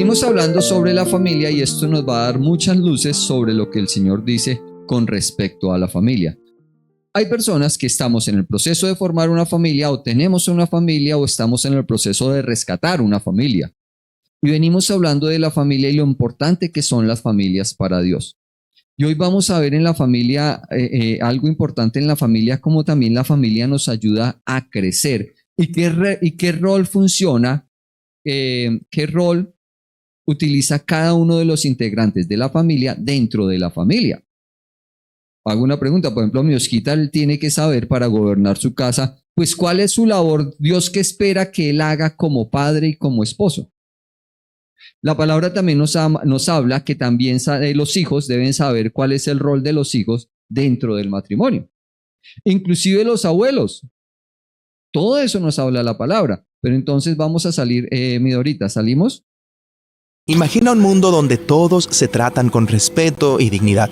Venimos hablando sobre la familia y esto nos va a dar muchas luces sobre lo que el Señor dice con respecto a la familia. Hay personas que estamos en el proceso de formar una familia o tenemos una familia o estamos en el proceso de rescatar una familia. Y venimos hablando de la familia y lo importante que son las familias para Dios. Y hoy vamos a ver en la familia algo importante en la familia, como también la familia nos ayuda a crecer. ¿Y qué rol funciona? ¿Qué rol utiliza cada uno de los integrantes de la familia dentro de la familia? Hago una pregunta, por ejemplo, mi Osquita, él tiene que saber para gobernar su casa, pues cuál es su labor, Dios que espera que él haga como padre y como esposo. La palabra también nos habla que también los hijos deben saber cuál es el rol de los hijos dentro del matrimonio. Inclusive los abuelos. Todo eso nos habla la palabra. Pero entonces vamos a salir, mi Dorita, ¿salimos? Imagina un mundo donde todos se tratan con respeto y dignidad,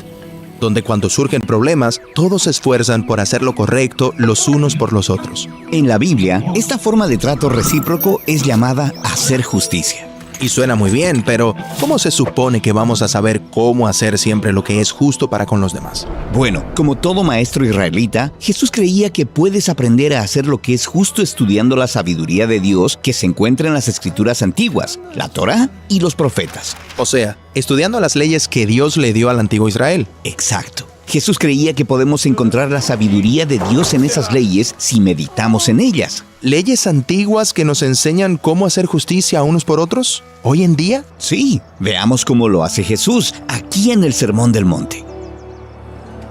donde cuando surgen problemas, todos se esfuerzan por hacer lo correcto los unos por los otros. En la Biblia, esta forma de trato recíproco es llamada hacer justicia. Y suena muy bien, pero ¿cómo se supone que vamos a saber cómo hacer siempre lo que es justo para con los demás? Bueno, como todo maestro israelita, Jesús creía que puedes aprender a hacer lo que es justo estudiando la sabiduría de Dios que se encuentra en las escrituras antiguas, la Torá y los profetas. O sea, estudiando las leyes que Dios le dio al antiguo Israel. Exacto. Jesús creía que podemos encontrar la sabiduría de Dios en esas leyes si meditamos en ellas. ¿Leyes antiguas que nos enseñan cómo hacer justicia unos por otros hoy en día? Sí, veamos cómo lo hace Jesús aquí en el Sermón del Monte.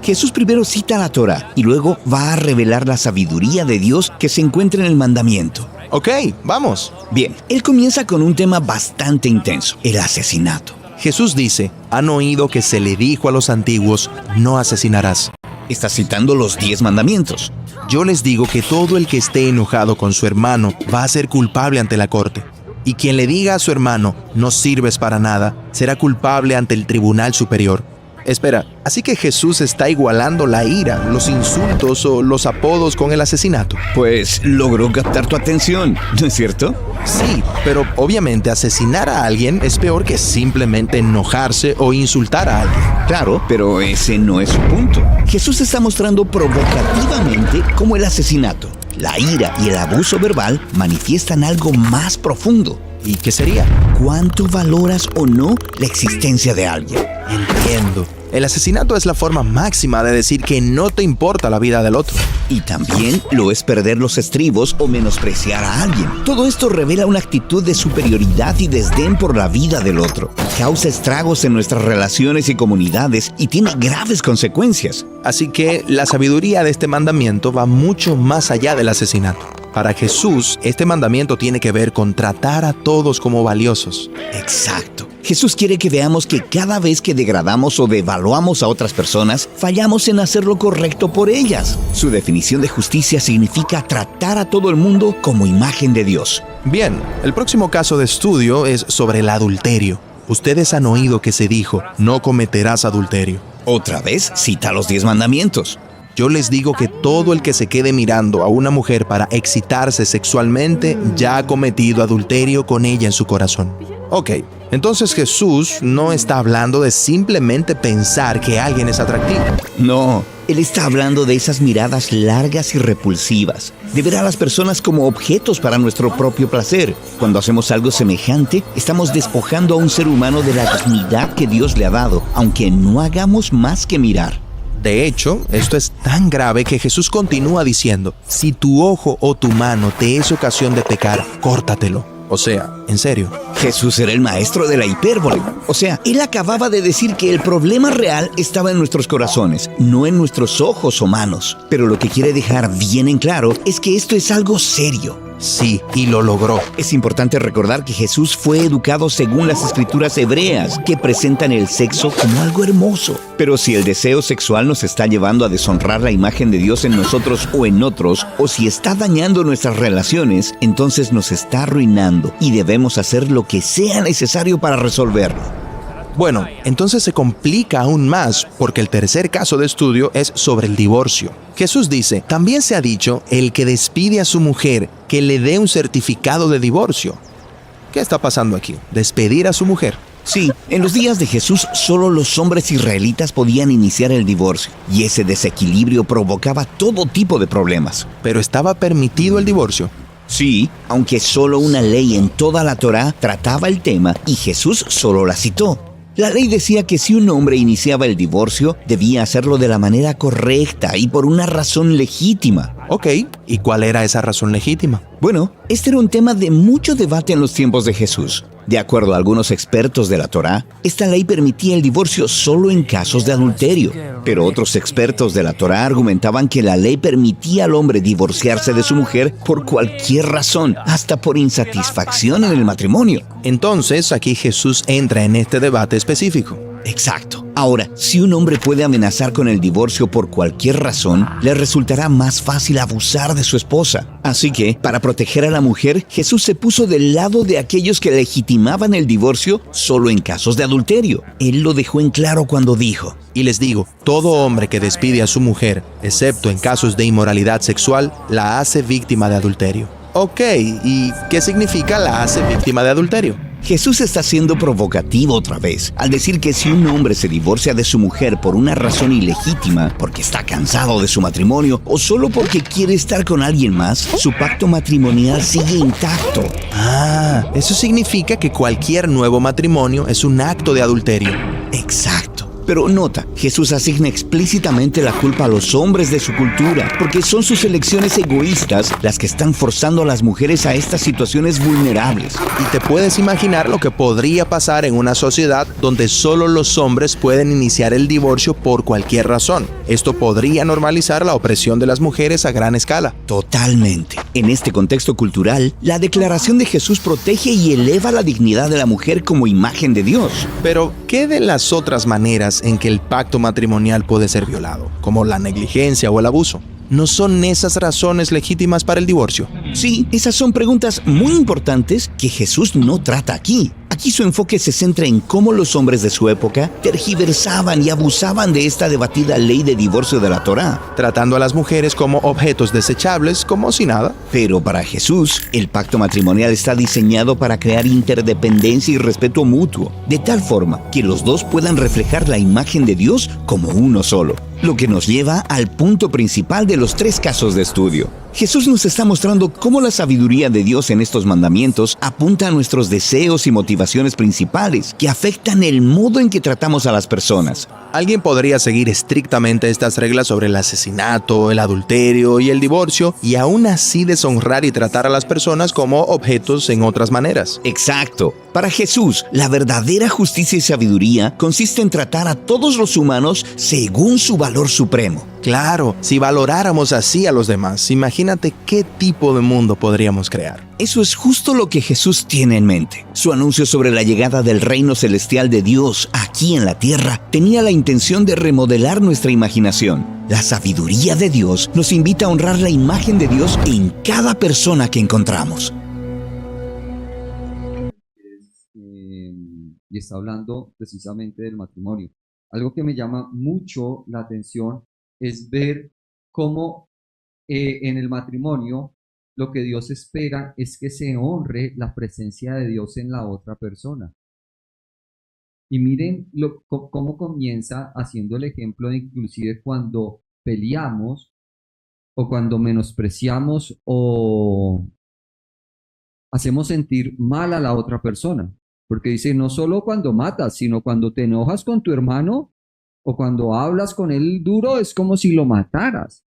Jesús primero cita la Torá y luego va a revelar la sabiduría de Dios que se encuentra en el mandamiento. Ok, vamos. Bien, él comienza con un tema bastante intenso, el asesinato. Jesús dice, han oído que se le dijo a los antiguos, no asesinarás. Está citando los 10 mandamientos. Yo les digo que todo el que esté enojado con su hermano va a ser culpable ante la corte. Y quien le diga a su hermano, no sirves para nada, será culpable ante el tribunal superior. Espera, ¿así que Jesús está igualando la ira, los insultos o los apodos con el asesinato? Pues logró captar tu atención, ¿no es cierto? Sí, pero obviamente asesinar a alguien es peor que simplemente enojarse o insultar a alguien. Claro, pero ese no es su punto. Jesús está mostrando provocativamente cómo el asesinato, la ira y el abuso verbal manifiestan algo más profundo. ¿Y qué sería? ¿Cuánto valoras o no la existencia de alguien? Entiendo. El asesinato es la forma máxima de decir que no te importa la vida del otro. Y también lo es perder los estribos o menospreciar a alguien. Todo esto revela una actitud de superioridad y desdén por la vida del otro. Causa estragos en nuestras relaciones y comunidades y tiene graves consecuencias. Así que la sabiduría de este mandamiento va mucho más allá del asesinato. Para Jesús, este mandamiento tiene que ver con tratar a todos como valiosos. Exacto. Jesús quiere que veamos que cada vez que degradamos o devaluamos a otras personas, fallamos en hacer lo correcto por ellas. Su definición de justicia significa tratar a todo el mundo como imagen de Dios. Bien, el próximo caso de estudio es sobre el adulterio. Ustedes han oído que se dijo, no cometerás adulterio. Otra vez cita los 10 mandamientos. Yo les digo que todo el que se quede mirando a una mujer para excitarse sexualmente ya ha cometido adulterio con ella en su corazón. Ok, entonces Jesús no está hablando de simplemente pensar que alguien es atractivo. No, él está hablando de esas miradas largas y repulsivas, de ver a las personas como objetos para nuestro propio placer. Cuando hacemos algo semejante, estamos despojando a un ser humano de la dignidad que Dios le ha dado, aunque no hagamos más que mirar. De hecho, esto es tan grave que Jesús continúa diciendo, si tu ojo o tu mano te es ocasión de pecar, córtatelo. O sea, en serio. Jesús era el maestro de la hipérbole. O sea, él acababa de decir que el problema real estaba en nuestros corazones, no en nuestros ojos o manos. Pero lo que quiere dejar bien en claro es que esto es algo serio. Sí, y lo logró. Es importante recordar que Jesús fue educado según las escrituras hebreas, que presentan el sexo como algo hermoso. Pero si el deseo sexual nos está llevando a deshonrar la imagen de Dios en nosotros o en otros, o si está dañando nuestras relaciones, entonces nos está arruinando y debemos hacer lo que sea necesario para resolverlo. Bueno, entonces se complica aún más porque el tercer caso de estudio es sobre el divorcio. Jesús dice, también se ha dicho, el que despide a su mujer, que le dé un certificado de divorcio. ¿Qué está pasando aquí? ¿Despedir a su mujer? Sí, en los días de Jesús solo los hombres israelitas podían iniciar el divorcio, y ese desequilibrio provocaba todo tipo de problemas. ¿Pero estaba permitido el divorcio? Sí, aunque solo una ley en toda la Torá trataba el tema y Jesús solo la citó. La ley decía que si un hombre iniciaba el divorcio, debía hacerlo de la manera correcta y por una razón legítima. Ok, ¿y cuál era esa razón legítima? Bueno, este era un tema de mucho debate en los tiempos de Jesús. De acuerdo a algunos expertos de la Torá, esta ley permitía el divorcio solo en casos de adulterio. Pero otros expertos de la Torá argumentaban que la ley permitía al hombre divorciarse de su mujer por cualquier razón, hasta por insatisfacción en el matrimonio. Entonces, aquí Jesús entra en este debate específico. Exacto. Ahora, si un hombre puede amenazar con el divorcio por cualquier razón, le resultará más fácil abusar de su esposa. Así que, para proteger a la mujer, Jesús se puso del lado de aquellos que legitimaban el divorcio solo en casos de adulterio. Él lo dejó en claro cuando dijo: Y les digo, todo hombre que despide a su mujer, excepto en casos de inmoralidad sexual, la hace víctima de adulterio. Ok, ¿y qué significa la hace víctima de adulterio? Jesús está siendo provocativo otra vez al decir que si un hombre se divorcia de su mujer por una razón ilegítima, porque está cansado de su matrimonio o solo porque quiere estar con alguien más, su pacto matrimonial sigue intacto. Ah, eso significa que cualquier nuevo matrimonio es un acto de adulterio. Exacto. Pero nota, Jesús asigna explícitamente la culpa a los hombres de su cultura, porque son sus elecciones egoístas las que están forzando a las mujeres a estas situaciones vulnerables. Y te puedes imaginar lo que podría pasar en una sociedad donde solo los hombres pueden iniciar el divorcio por cualquier razón. Esto podría normalizar la opresión de las mujeres a gran escala. Totalmente. En este contexto cultural, la declaración de Jesús protege y eleva la dignidad de la mujer como imagen de Dios. Pero, ¿qué de las otras maneras en que el pacto matrimonial puede ser violado, como la negligencia o el abuso? ¿No son esas razones legítimas para el divorcio? Sí, esas son preguntas muy importantes que Jesús no trata aquí. Aquí su enfoque se centra en cómo los hombres de su época tergiversaban y abusaban de esta debatida ley de divorcio de la Torá, tratando a las mujeres como objetos desechables, como si nada. Pero para Jesús, el pacto matrimonial está diseñado para crear interdependencia y respeto mutuo, de tal forma que los dos puedan reflejar la imagen de Dios como uno solo. Lo que nos lleva al punto principal de los 3 casos de estudio. Jesús nos está mostrando cómo la sabiduría de Dios en estos mandamientos apunta a nuestros deseos y motivaciones principales que afectan el modo en que tratamos a las personas. Alguien podría seguir estrictamente estas reglas sobre el asesinato, el adulterio y el divorcio y aún así deshonrar y tratar a las personas como objetos en otras maneras. Exacto. Para Jesús, la verdadera justicia y sabiduría consiste en tratar a todos los humanos según su valor supremo. Claro, si valoráramos así a los demás, imagínate qué tipo de mundo podríamos crear. Eso es justo lo que Jesús tiene en mente. Su anuncio sobre la llegada del reino celestial de Dios aquí en la tierra tenía la intención de remodelar nuestra imaginación. La sabiduría de Dios nos invita a honrar la imagen de Dios en cada persona que encontramos. Y está hablando precisamente del matrimonio. Algo que me llama mucho la atención es ver cómo en el matrimonio lo que Dios espera es que se honre la presencia de Dios en la otra persona. Y miren cómo comienza haciendo el ejemplo de inclusive cuando peleamos o cuando menospreciamos o hacemos sentir mal a la otra persona. Porque dice, no solo cuando matas, sino cuando te enojas con tu hermano o cuando hablas con él duro, es como si lo mataras.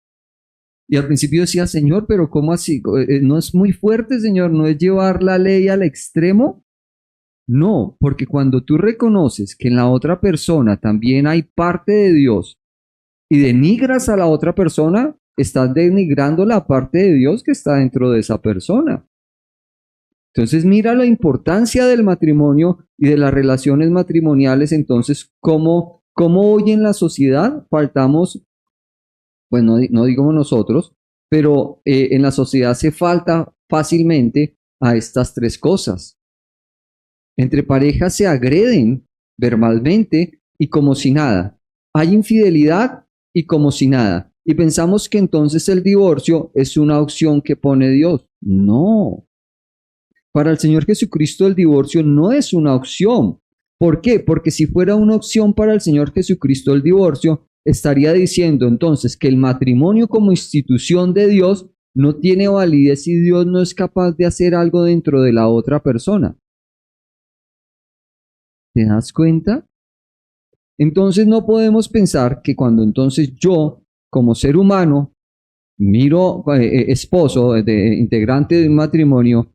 Y al principio decía, Señor, pero ¿cómo así? ¿No es muy fuerte, Señor? ¿No es llevar la ley al extremo? No, porque cuando tú reconoces que en la otra persona también hay parte de Dios y denigras a la otra persona, estás denigrando la parte de Dios que está dentro de esa persona. Entonces mira la importancia del matrimonio y de las relaciones matrimoniales. Entonces, ¿cómo hoy en la sociedad faltamos? Pues no digo nosotros, pero en la sociedad se falta fácilmente a estas 3 cosas. Entre parejas se agreden verbalmente y como si nada. Hay infidelidad y como si nada. Y pensamos que entonces el divorcio es una opción que pone Dios. No. Para el Señor Jesucristo el divorcio no es una opción. ¿Por qué? Porque si fuera una opción para el Señor Jesucristo el divorcio, estaría diciendo entonces que el matrimonio como institución de Dios no tiene validez si Dios no es capaz de hacer algo dentro de la otra persona. ¿Te das cuenta? Entonces no podemos pensar que cuando entonces yo, como ser humano, miro esposo, integrante de un matrimonio,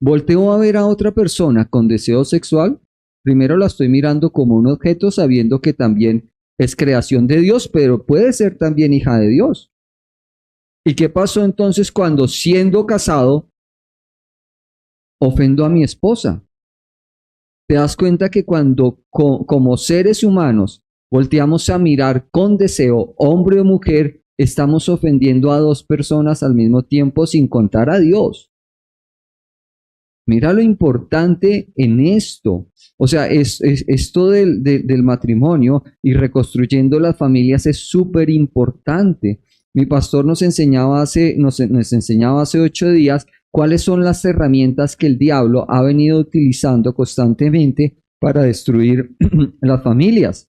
volteo a ver a otra persona con deseo sexual, primero la estoy mirando como un objeto sabiendo que también es creación de Dios, pero puede ser también hija de Dios. ¿Y qué pasó entonces cuando siendo casado ofendo a mi esposa? ¿Te das cuenta que cuando como seres humanos volteamos a mirar con deseo, hombre o mujer, estamos ofendiendo a dos personas al mismo tiempo sin contar a Dios? Mira lo importante en esto. O sea, esto del matrimonio y reconstruyendo las familias es súper importante. Mi pastor nos enseñaba nos enseñaba hace 8 días cuáles son las herramientas que el diablo ha venido utilizando constantemente para destruir las familias.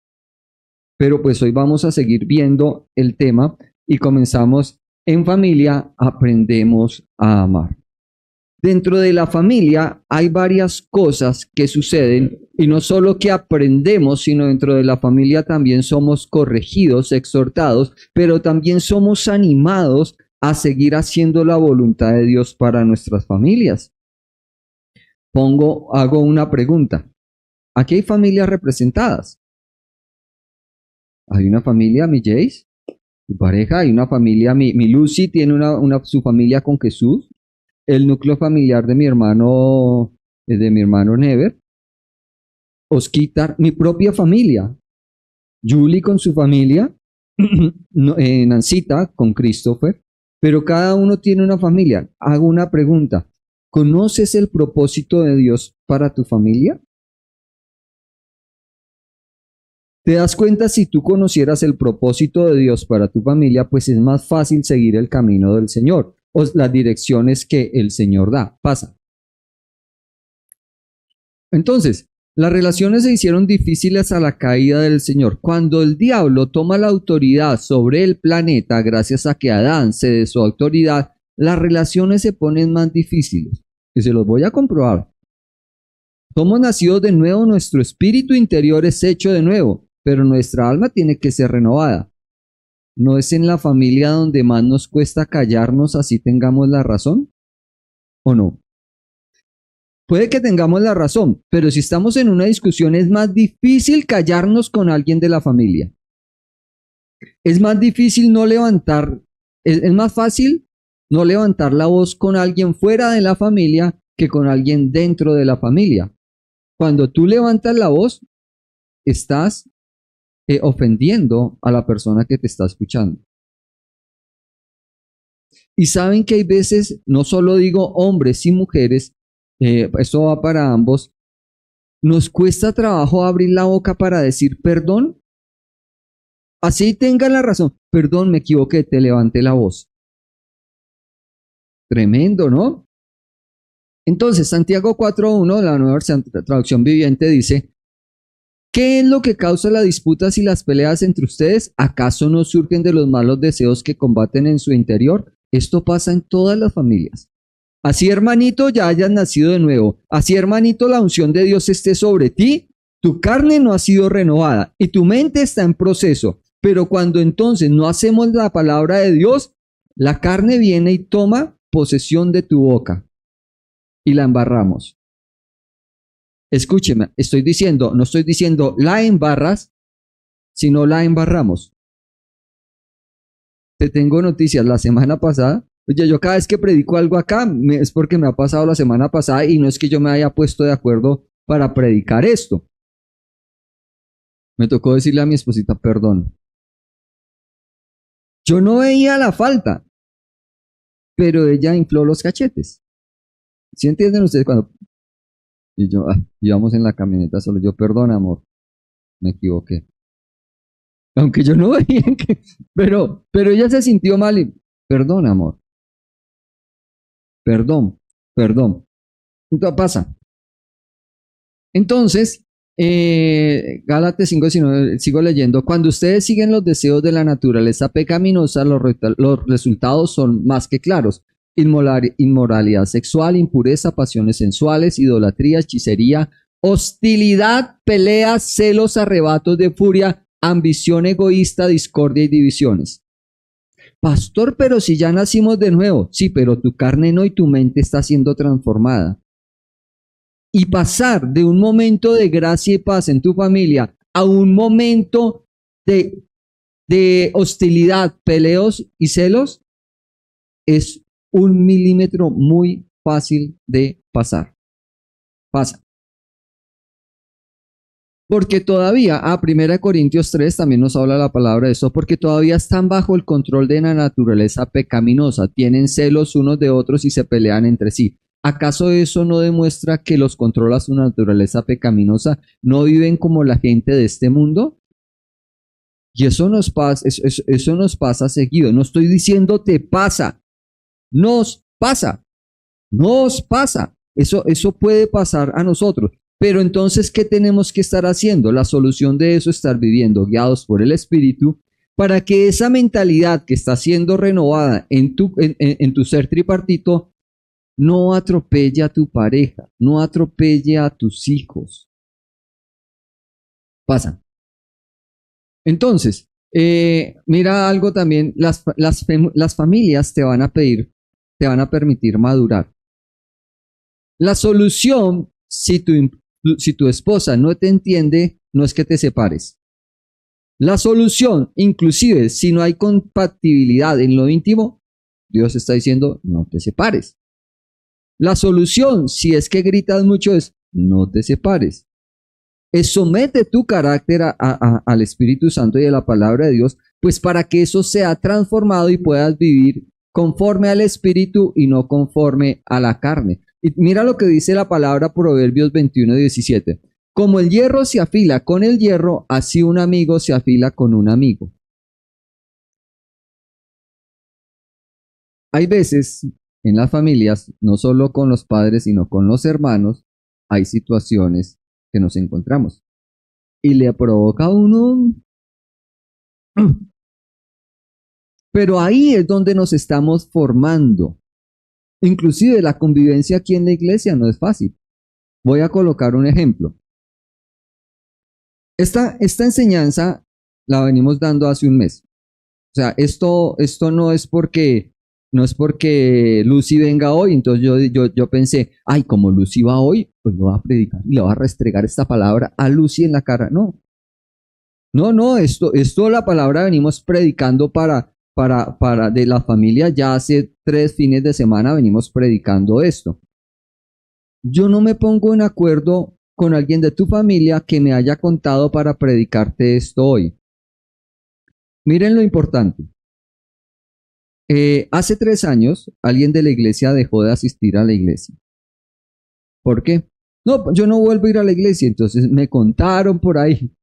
Pero pues hoy vamos a seguir viendo el tema y comenzamos en familia, aprendemos a amar. Dentro de la familia hay varias cosas que suceden y no solo que aprendemos, sino dentro de la familia también somos corregidos, exhortados, pero también somos animados a seguir haciendo la voluntad de Dios para nuestras familias. Hago una pregunta. Aquí hay familias representadas. Hay una familia, mi Jace, mi pareja, hay una familia, mi Lucy tiene su familia con Jesús. El núcleo familiar de mi hermano Never, Osquitar, mi propia familia, Julie con su familia, Nancita con Christopher, pero cada uno tiene una familia. Hago una pregunta, ¿conoces el propósito de Dios para tu familia? ¿Te das cuenta? Si tú conocieras el propósito de Dios para tu familia, pues es más fácil seguir el camino del Señor o las direcciones que el Señor da. Pasa. Entonces, las relaciones se hicieron difíciles a la caída del Señor. Cuando el diablo toma la autoridad sobre el planeta, gracias a que Adán cede su autoridad, las relaciones se ponen más difíciles. Y se los voy a comprobar. Somos nacidos de nuevo, nuestro espíritu interior es hecho de nuevo, pero nuestra alma tiene que ser renovada. ¿No es en la familia donde más nos cuesta callarnos así tengamos la razón? ¿O no? Puede que tengamos la razón, pero si estamos en una discusión es más difícil callarnos con alguien de la familia. Es más difícil es más fácil no levantar la voz con alguien fuera de la familia que con alguien dentro de la familia. Cuando tú levantas la voz, estás ofendiendo a la persona que te está escuchando. Y saben que hay veces, no solo digo hombres y mujeres, esto va para ambos, nos cuesta trabajo abrir la boca para decir perdón. Así tengan la razón. Perdón, me equivoqué, te levanté la voz. Tremendo, ¿no? Entonces, Santiago 4.1, la nueva traducción viviente, dice: ¿qué es lo que causa las disputas y las peleas entre ustedes? ¿Acaso no surgen de los malos deseos que combaten en su interior? Esto pasa en todas las familias. Así, hermanito, ya hayas nacido de nuevo. Así, hermanito, la unción de Dios esté sobre ti. Tu carne no ha sido renovada y tu mente está en proceso. Pero cuando entonces no hacemos la palabra de Dios, la carne viene y toma posesión de tu boca y la embarramos. Escúcheme, no estoy diciendo la embarras, sino la embarramos. Te tengo noticias. La semana pasada, oye, yo cada vez que predico algo acá, es porque me ha pasado la semana pasada y no es que yo me haya puesto de acuerdo para predicar esto. Me tocó decirle a mi esposita, perdón. Yo no veía la falta, pero ella infló los cachetes. ¿Sí entienden ustedes cuando... Y yo, íbamos en la camioneta solo, yo, perdón, amor, me equivoqué. Aunque yo no veía que... Pero ella se sintió mal y, perdón, amor. Perdón. Entonces pasa. Entonces, Gálatas 5:19, sigo leyendo. Cuando ustedes siguen los deseos de la naturaleza pecaminosa, los resultados son más que claros. Inmoralidad sexual, impureza, pasiones sensuales, idolatría, hechicería, hostilidad, peleas, celos, arrebatos de furia, ambición egoísta, discordia y divisiones. Pastor, pero si ya nacimos de nuevo. Sí, pero tu carne no y tu mente está siendo transformada. Y pasar de un momento de gracia y paz en tu familia a un momento de hostilidad, peleos y celos es 1 milímetro muy fácil de pasar. Pasa. Porque todavía, 1 Corintios 3 también nos habla la palabra de eso, porque todavía están bajo el control de la naturaleza pecaminosa, tienen celos unos de otros y se pelean entre sí. ¿Acaso eso no demuestra que los controla su naturaleza pecaminosa? ¿No viven como la gente de este mundo? Y eso nos pasa seguido. No estoy diciendo te pasa, nos pasa. Eso puede pasar a nosotros. Pero entonces, ¿qué tenemos que estar haciendo? La solución de eso es estar viviendo guiados por el Espíritu para que esa mentalidad que está siendo renovada en tu ser tripartito no atropelle a tu pareja, no atropelle a tus hijos. Pasa. Entonces, mira algo también, las familias te van a permitir madurar. La solución, si tu esposa no te entiende, no es que te separes. La solución, inclusive si no hay compatibilidad en lo íntimo, Dios está diciendo, no te separes. La solución, si es que gritas mucho, es no te separes. Somete tu carácter al Espíritu Santo y a la palabra de Dios, pues para que eso sea transformado y puedas vivir conforme al Espíritu y no conforme a la carne. Y mira lo que dice la palabra Proverbios 21:17. Como el hierro se afila con el hierro, así un amigo se afila con un amigo. Hay veces en las familias, no solo con los padres, sino con los hermanos, hay situaciones que nos encontramos. Y le provoca a uno. Pero ahí es donde nos estamos formando. Inclusive la convivencia aquí en la iglesia no es fácil. Voy a colocar un ejemplo. Esta enseñanza la venimos dando hace un mes. O sea, esto no es porque Lucy venga hoy, entonces yo pensé, ay, como Lucy va hoy, pues lo va a predicar y le va a restregar esta palabra a Lucy en la cara. No, esto la palabra venimos predicando para de la familia, ya hace 3 fines de semana venimos predicando esto. Yo no me pongo en acuerdo con alguien de tu familia que me haya contado para predicarte esto hoy. Miren lo importante. Hace 3 años, alguien de la iglesia dejó de asistir a la iglesia. ¿Por qué? No, yo no vuelvo a ir a la iglesia. Entonces me contaron por ahí,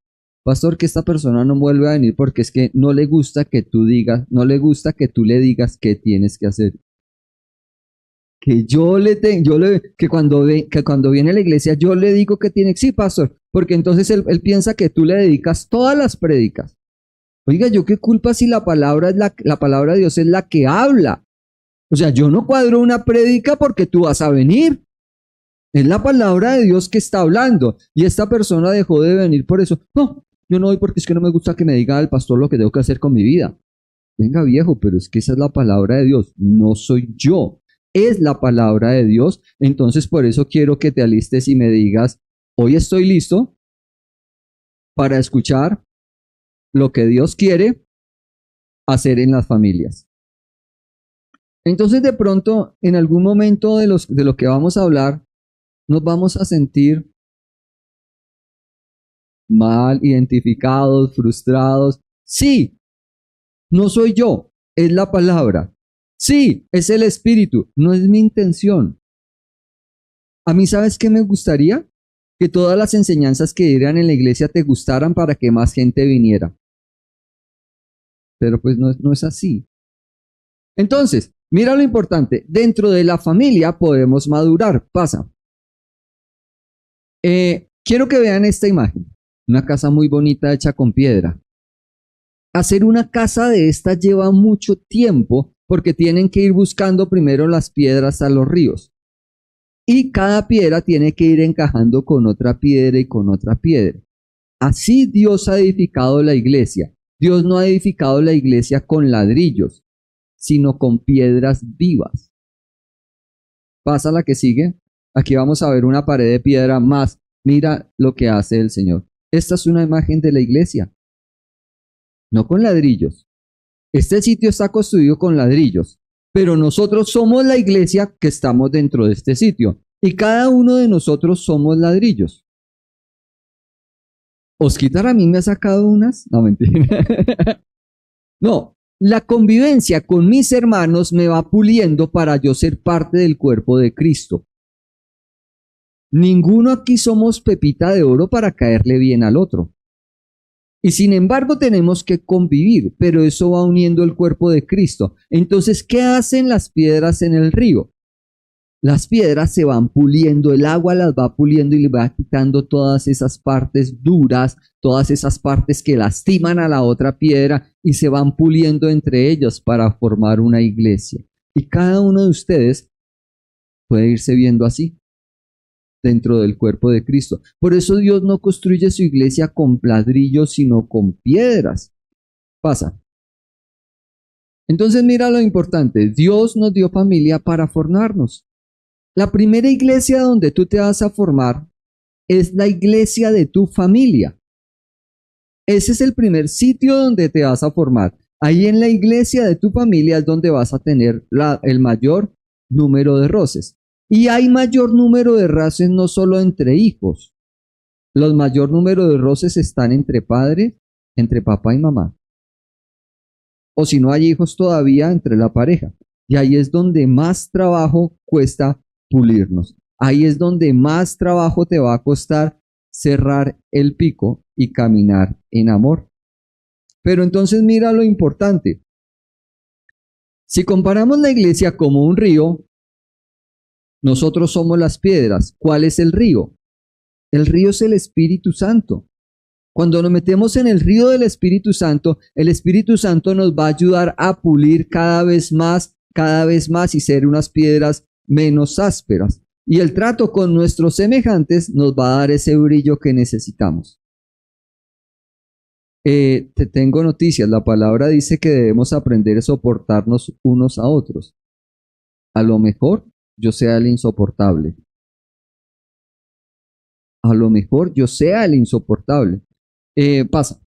pastor, que esta persona no vuelve a venir porque es que no le gusta que tú le digas qué tienes que hacer. Que que cuando viene a la iglesia yo le digo que tiene, sí, pastor, porque entonces él piensa que tú le dedicas todas las prédicas. Oiga, ¿yo qué culpa si la palabra de Dios es la que habla? O sea, yo no cuadro una prédica porque tú vas a venir. Es la palabra de Dios que está hablando. Y esta persona dejó de venir por eso. No, yo no voy porque es que no me gusta que me diga el pastor lo que tengo que hacer con mi vida. Venga, viejo, pero es que esa es la palabra de Dios. No soy yo. Es la palabra de Dios. Entonces, por eso quiero que te alistes y me digas, hoy estoy listo para escuchar lo que Dios quiere hacer en las familias. Entonces, de pronto, en algún momento de lo que vamos a hablar, nos vamos a sentir mal, identificados, frustrados. Sí, no soy yo, es la palabra. Sí, es el Espíritu, no es mi intención. A mí, ¿sabes qué me gustaría? Que todas las enseñanzas que dieran en la iglesia te gustaran para que más gente viniera. Pero pues no es así. Entonces, mira lo importante, dentro de la familia podemos madurar, pasa. Quiero que vean esta imagen. Una casa muy bonita hecha con piedra. Hacer una casa de esta lleva mucho tiempo porque tienen que ir buscando primero las piedras a los ríos. Y cada piedra tiene que ir encajando con otra piedra y con otra piedra. Así Dios ha edificado la iglesia. Dios no ha edificado la iglesia con ladrillos, sino con piedras vivas. Pasa la que sigue. Aquí vamos a ver una pared de piedra más. Mira lo que hace el Señor. Esta es una imagen de la iglesia. No con ladrillos. Este sitio está construido con ladrillos, pero nosotros somos la iglesia que estamos dentro de este sitio. Y cada uno de nosotros somos ladrillos. Osquitar a mí me ha sacado unas. No, mentira. No, la convivencia con mis hermanos me va puliendo para yo ser parte del cuerpo de Cristo. Ninguno aquí somos pepita de oro para caerle bien al otro. Y sin embargo tenemos que convivir, pero eso va uniendo el cuerpo de Cristo. Entonces, ¿qué hacen las piedras en el río? Las piedras se van puliendo, el agua las va puliendo y le va quitando todas esas partes duras, todas esas partes que lastiman a la otra piedra y se van puliendo entre ellas para formar una iglesia. Y cada uno de ustedes puede irse viendo así dentro del cuerpo de Cristo. Por eso Dios no construye su iglesia con ladrillos, sino con piedras. Pasa. Entonces mira lo importante. Dios nos dio familia para formarnos. La primera iglesia donde tú te vas a formar es la iglesia de tu familia. Ese es el primer sitio donde te vas a formar. Ahí en la iglesia de tu familia es donde vas a tener el mayor número de roces. Y hay mayor número de roces no solo entre hijos. Los mayor número de roces están entre padres, entre papá y mamá. O si no hay hijos todavía, entre la pareja. Y ahí es donde más trabajo cuesta pulirnos. Ahí es donde más trabajo te va a costar cerrar el pico y caminar en amor. Pero entonces mira lo importante. Si comparamos la iglesia como un río, nosotros somos las piedras. ¿Cuál es el río? El río es el Espíritu Santo. Cuando nos metemos en el río del Espíritu Santo, el Espíritu Santo nos va a ayudar a pulir cada vez más y ser unas piedras menos ásperas. Y el trato con nuestros semejantes nos va a dar ese brillo que necesitamos. Te tengo noticias. La palabra dice que debemos aprender a soportarnos unos a otros. A lo mejor yo sea el insoportable. A lo mejor yo sea el insoportable. Pasa.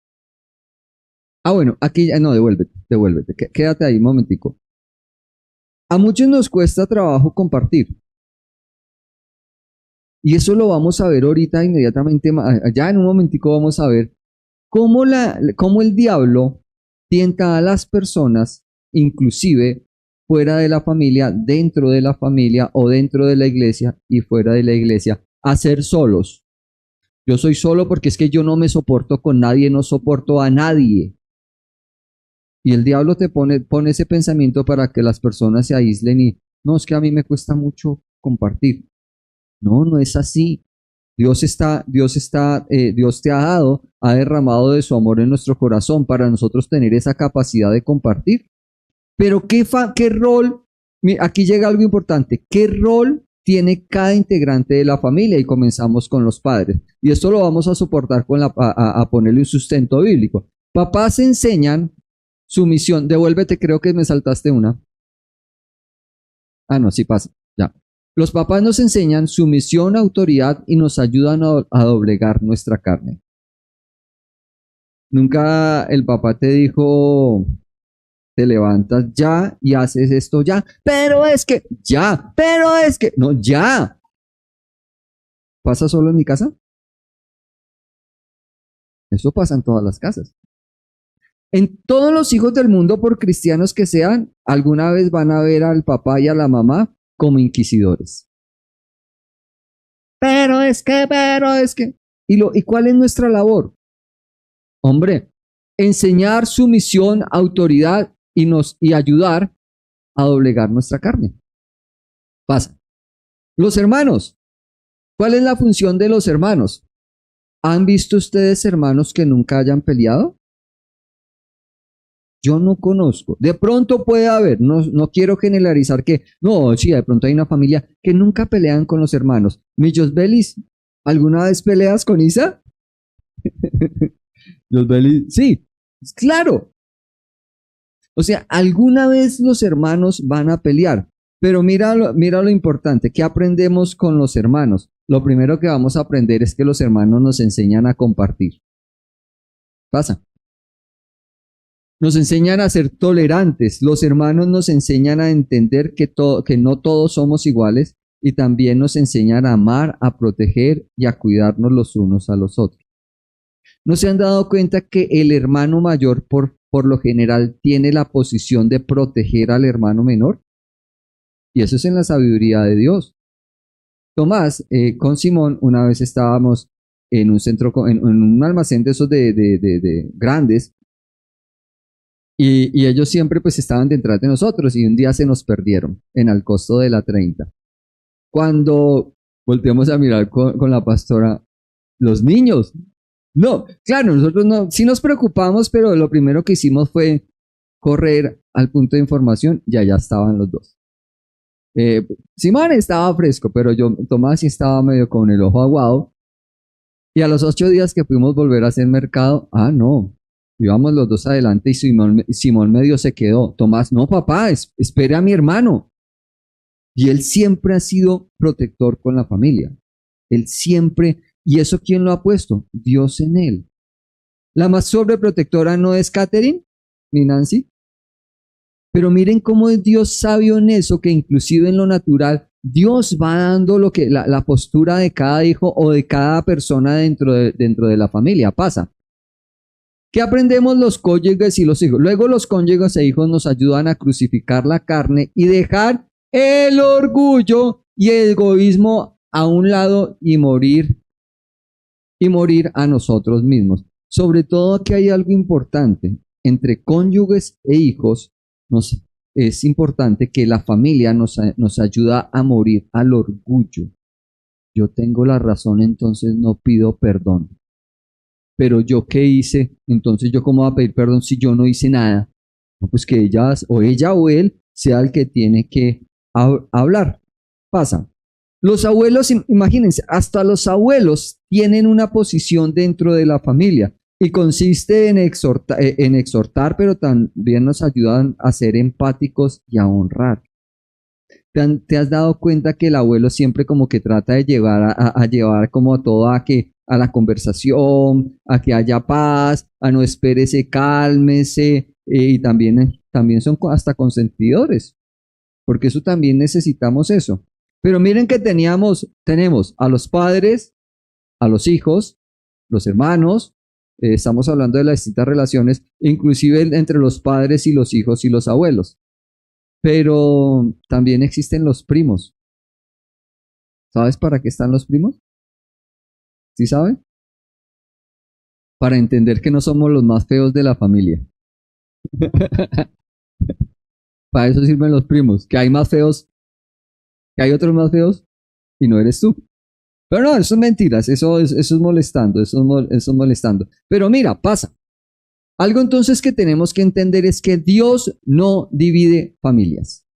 Bueno, aquí ya no, devuélvete. Quédate ahí un momentico. A muchos nos cuesta trabajo compartir. Y eso lo vamos a ver ahorita inmediatamente. Ya en un momentico vamos a ver cómo el diablo tienta a las personas, inclusive fuera de la familia, dentro de la familia o dentro de la iglesia y fuera de la iglesia, a ser solos. Yo soy solo porque es que yo no me soporto con nadie, no soporto a nadie. Y el diablo te pone ese pensamiento para que las personas se aíslen y no, es que a mí me cuesta mucho compartir. No, no es así. Dios te ha derramado de su amor en nuestro corazón para nosotros tener esa capacidad de compartir. Pero ¿qué rol? Aquí llega algo importante. ¿Qué rol tiene cada integrante de la familia? Y comenzamos con los padres. Y esto lo vamos a soportar a ponerle un sustento bíblico. Papás enseñan su misión. Devuélvete, creo que me saltaste una. No, sí pasa. Ya. Los papás nos enseñan su misión, autoridad y nos ayudan a doblegar nuestra carne. Nunca el papá te dijo, te levantas ya y haces esto ya, pero es que, no, ya. ¿Pasa solo en mi casa? Eso pasa en todas las casas. En todos los hijos del mundo, por cristianos que sean, alguna vez van a ver al papá y a la mamá como inquisidores. Pero es que. ¿Y cuál es nuestra labor? Hombre, enseñar sumisión, autoridad y ayudar a doblegar nuestra carne. Pasa. Los hermanos, ¿Cuál es la función de los hermanos? ¿Han visto ustedes hermanos que nunca hayan peleado? Yo no conozco. De pronto puede haber, no quiero generalizar que, no, sí, de pronto hay una familia que nunca pelean con los hermanos. Millos Belis, ¿alguna vez peleas con Isa? Los Belis, sí, claro. O sea, alguna vez los hermanos van a pelear, pero mira lo importante, ¿qué aprendemos con los hermanos? Lo primero que vamos a aprender es que los hermanos nos enseñan a compartir. Pasa. Nos enseñan a ser tolerantes. Los hermanos nos enseñan a entender que no todos somos iguales y también nos enseñan a amar, a proteger y a cuidarnos los unos a los otros. ¿No se han dado cuenta que el hermano mayor por lo general tiene la posición de proteger al hermano menor? Y eso es en la sabiduría de Dios. Tomás, con Simón, una vez estábamos en un centro, en un almacén de esos de grandes, y ellos siempre pues estaban detrás de nosotros y un día se nos perdieron en el costo de la 30. Cuando volteamos a mirar con la pastora, los niños, no, claro, nosotros no, sí nos preocupamos, pero lo primero que hicimos fue correr al punto de información y allá estaban los dos. Simón estaba fresco, pero Tomás sí estaba medio con el ojo aguado. Y a los 8 días que pudimos volver a hacer mercado, no, íbamos los dos adelante y Simón medio se quedó. Tomás, no papá, espere a mi hermano. Y él siempre ha sido protector con la familia. Él siempre, ¿y eso quién lo ha puesto? Dios en él. La más sobreprotectora no es Catherine ni Nancy. Pero miren cómo es Dios sabio en eso, que inclusive en lo natural, Dios va dando la postura de cada hijo o de cada persona dentro de la familia. Pasa. ¿Qué aprendemos los cónyuges y los hijos? Luego los cónyuges e hijos nos ayudan a crucificar la carne y dejar el orgullo y el egoísmo a un lado y morir a nosotros mismos. Sobre todo que hay algo importante entre cónyuges e hijos. Es importante que la familia nos ayuda a morir al orgullo. Yo tengo la razón, entonces no pido perdón. Pero yo qué hice, entonces yo cómo voy a pedir perdón si yo no hice nada. No, pues que ella o él sea el que tiene que hablar. Pasa. Los abuelos, imagínense, hasta los abuelos tienen una posición dentro de la familia. Y consiste en exhortar, pero también nos ayudan a ser empáticos y a honrar. ¿Te has dado cuenta que el abuelo siempre como que trata de llevar como todo a la conversación, a que haya paz, a no espérese, cálmese, y también son hasta consentidores, porque eso también necesitamos eso. Pero miren que tenemos a los padres, a los hijos, los hermanos. Estamos hablando de las distintas relaciones, inclusive entre los padres y los hijos y los abuelos. Pero también existen los primos. ¿Sabes para qué están los primos? ¿Sí saben? Para entender que no somos los más feos de la familia. Para eso sirven los primos, que hay más feos, que hay otros más feos y no eres tú. Pero no, eso es mentiras, eso es molestando, eso es molestando. Pero mira, pasa. Algo entonces que tenemos que entender es que Dios no divide familias.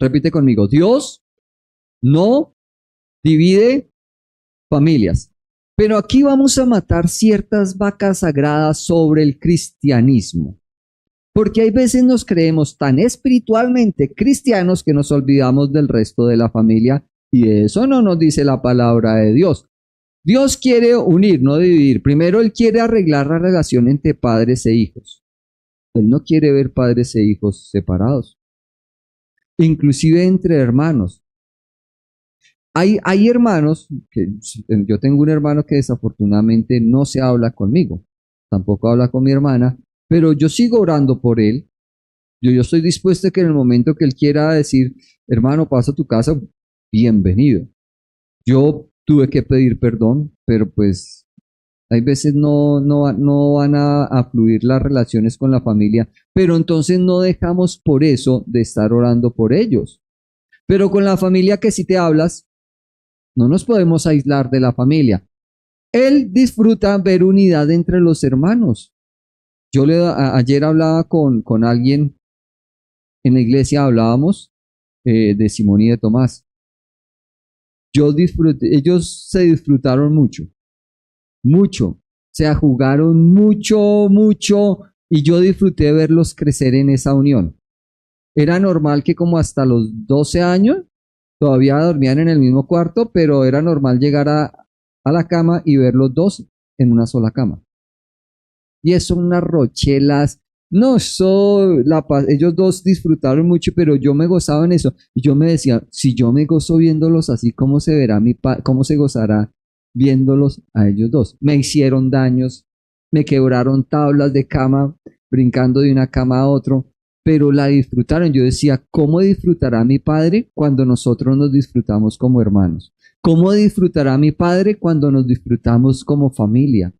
Repite conmigo, Dios no divide familias. Pero aquí vamos a matar ciertas vacas sagradas sobre el cristianismo. Porque hay veces nos creemos tan espiritualmente cristianos que nos olvidamos del resto de la familia. Y eso no nos dice la palabra de Dios. Dios quiere unir, no dividir. Primero, Él quiere arreglar la relación entre padres e hijos. Él no quiere ver padres e hijos separados. Inclusive entre hermanos. Hay hermanos, yo tengo un hermano que desafortunadamente no se habla conmigo. Tampoco habla con mi hermana, pero yo sigo orando por él. Yo estoy dispuesto a que en el momento que él quiera decir, hermano, pasa a tu casa, bienvenido. Yo tuve que pedir perdón, pero pues hay veces no van a fluir las relaciones con la familia, pero entonces no dejamos por eso de estar orando por ellos. Pero con la familia que sí te hablas, No nos podemos aislar de la familia. Él disfruta ver unidad entre los hermanos. Ayer hablaba con alguien en la iglesia, hablábamos de Simón y de Tomás. Ellos se disfrutaron mucho, mucho. O sea, jugaron mucho, mucho, y yo disfruté verlos crecer en esa unión. Era normal que como hasta los 12 años todavía dormían en el mismo cuarto, pero era normal llegar a la cama y ver los dos en una sola cama. Y eso, unas rochelas. No, ellos dos disfrutaron mucho, pero yo me gozaba en eso. Y yo me decía, si yo me gozo viéndolos así, ¿cómo se verá cómo se gozará viéndolos a ellos dos? Me hicieron daños, me quebraron tablas de cama, brincando de una cama a otro, pero la disfrutaron. Yo decía, ¿cómo disfrutará mi padre cuando nosotros nos disfrutamos como hermanos? ¿Cómo disfrutará mi padre cuando nos disfrutamos como familia?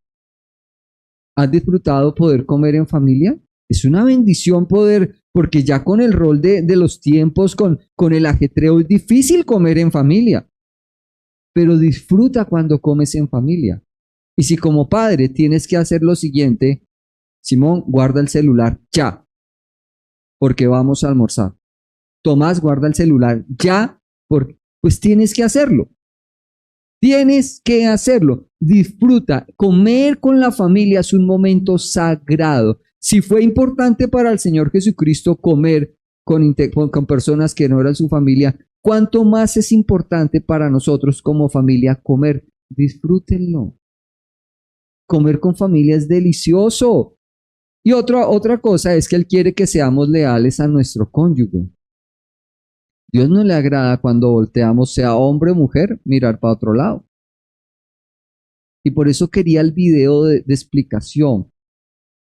¿Has disfrutado poder comer en familia? Es una bendición poder, porque ya con el rol de los tiempos, con el ajetreo, es difícil comer en familia. Pero disfruta cuando comes en familia. Y si como padre tienes que hacer lo siguiente, Simón, guarda el celular ya, porque vamos a almorzar. Tomás, guarda el celular ya, porque pues tienes que hacerlo. Tienes que hacerlo. Disfruta. Comer con la familia es un momento sagrado. Si fue importante para el Señor Jesucristo comer con personas que no eran su familia, ¿cuánto más es importante para nosotros como familia comer? Disfrútenlo. Comer con familia es delicioso. Y otra cosa es que Él quiere que seamos leales a nuestro cónyuge. Dios no le agrada cuando volteamos, sea hombre o mujer, mirar para otro lado. Y por eso quería el video de explicación.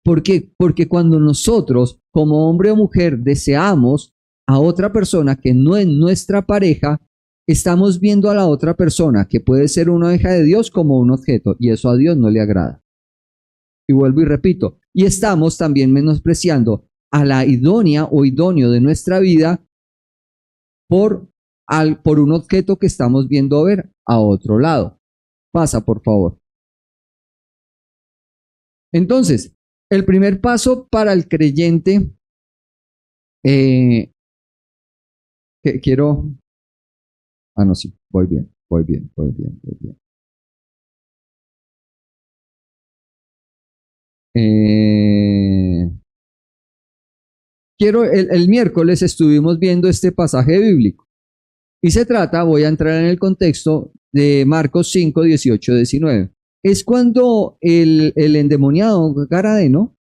¿Por qué? Porque cuando nosotros, como hombre o mujer, deseamos a otra persona que no es nuestra pareja, estamos viendo a la otra persona, que puede ser una hija de Dios, como un objeto, y eso a Dios no le agrada. Y vuelvo y repito, y estamos también menospreciando a la idónea o idóneo de nuestra vida por un objeto que estamos viendo ver a otro lado. Pasa, por favor. Entonces, el primer paso para el creyente, quiero... Ah, no, sí, voy bien. El miércoles estuvimos viendo este pasaje bíblico y se trata, voy a entrar en el contexto de Marcos 5, 18, 19. Es cuando el endemoniado Garadeno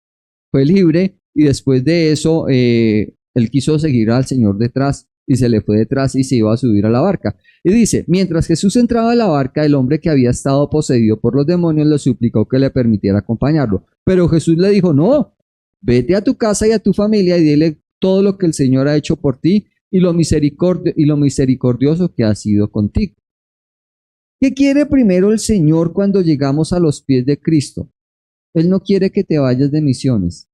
fue libre y después de eso él quiso seguir al Señor detrás y se le fue detrás y se iba a subir a la barca. Y dice, mientras Jesús entraba a la barca, el hombre que había estado poseído por los demonios le suplicó que le permitiera acompañarlo. Pero Jesús le dijo, no, vete a tu casa y a tu familia y dile todo lo que el Señor ha hecho por ti y lo misericordioso que ha sido contigo. ¿Qué quiere primero el Señor cuando llegamos a los pies de Cristo? Él no quiere que te vayas de misiones.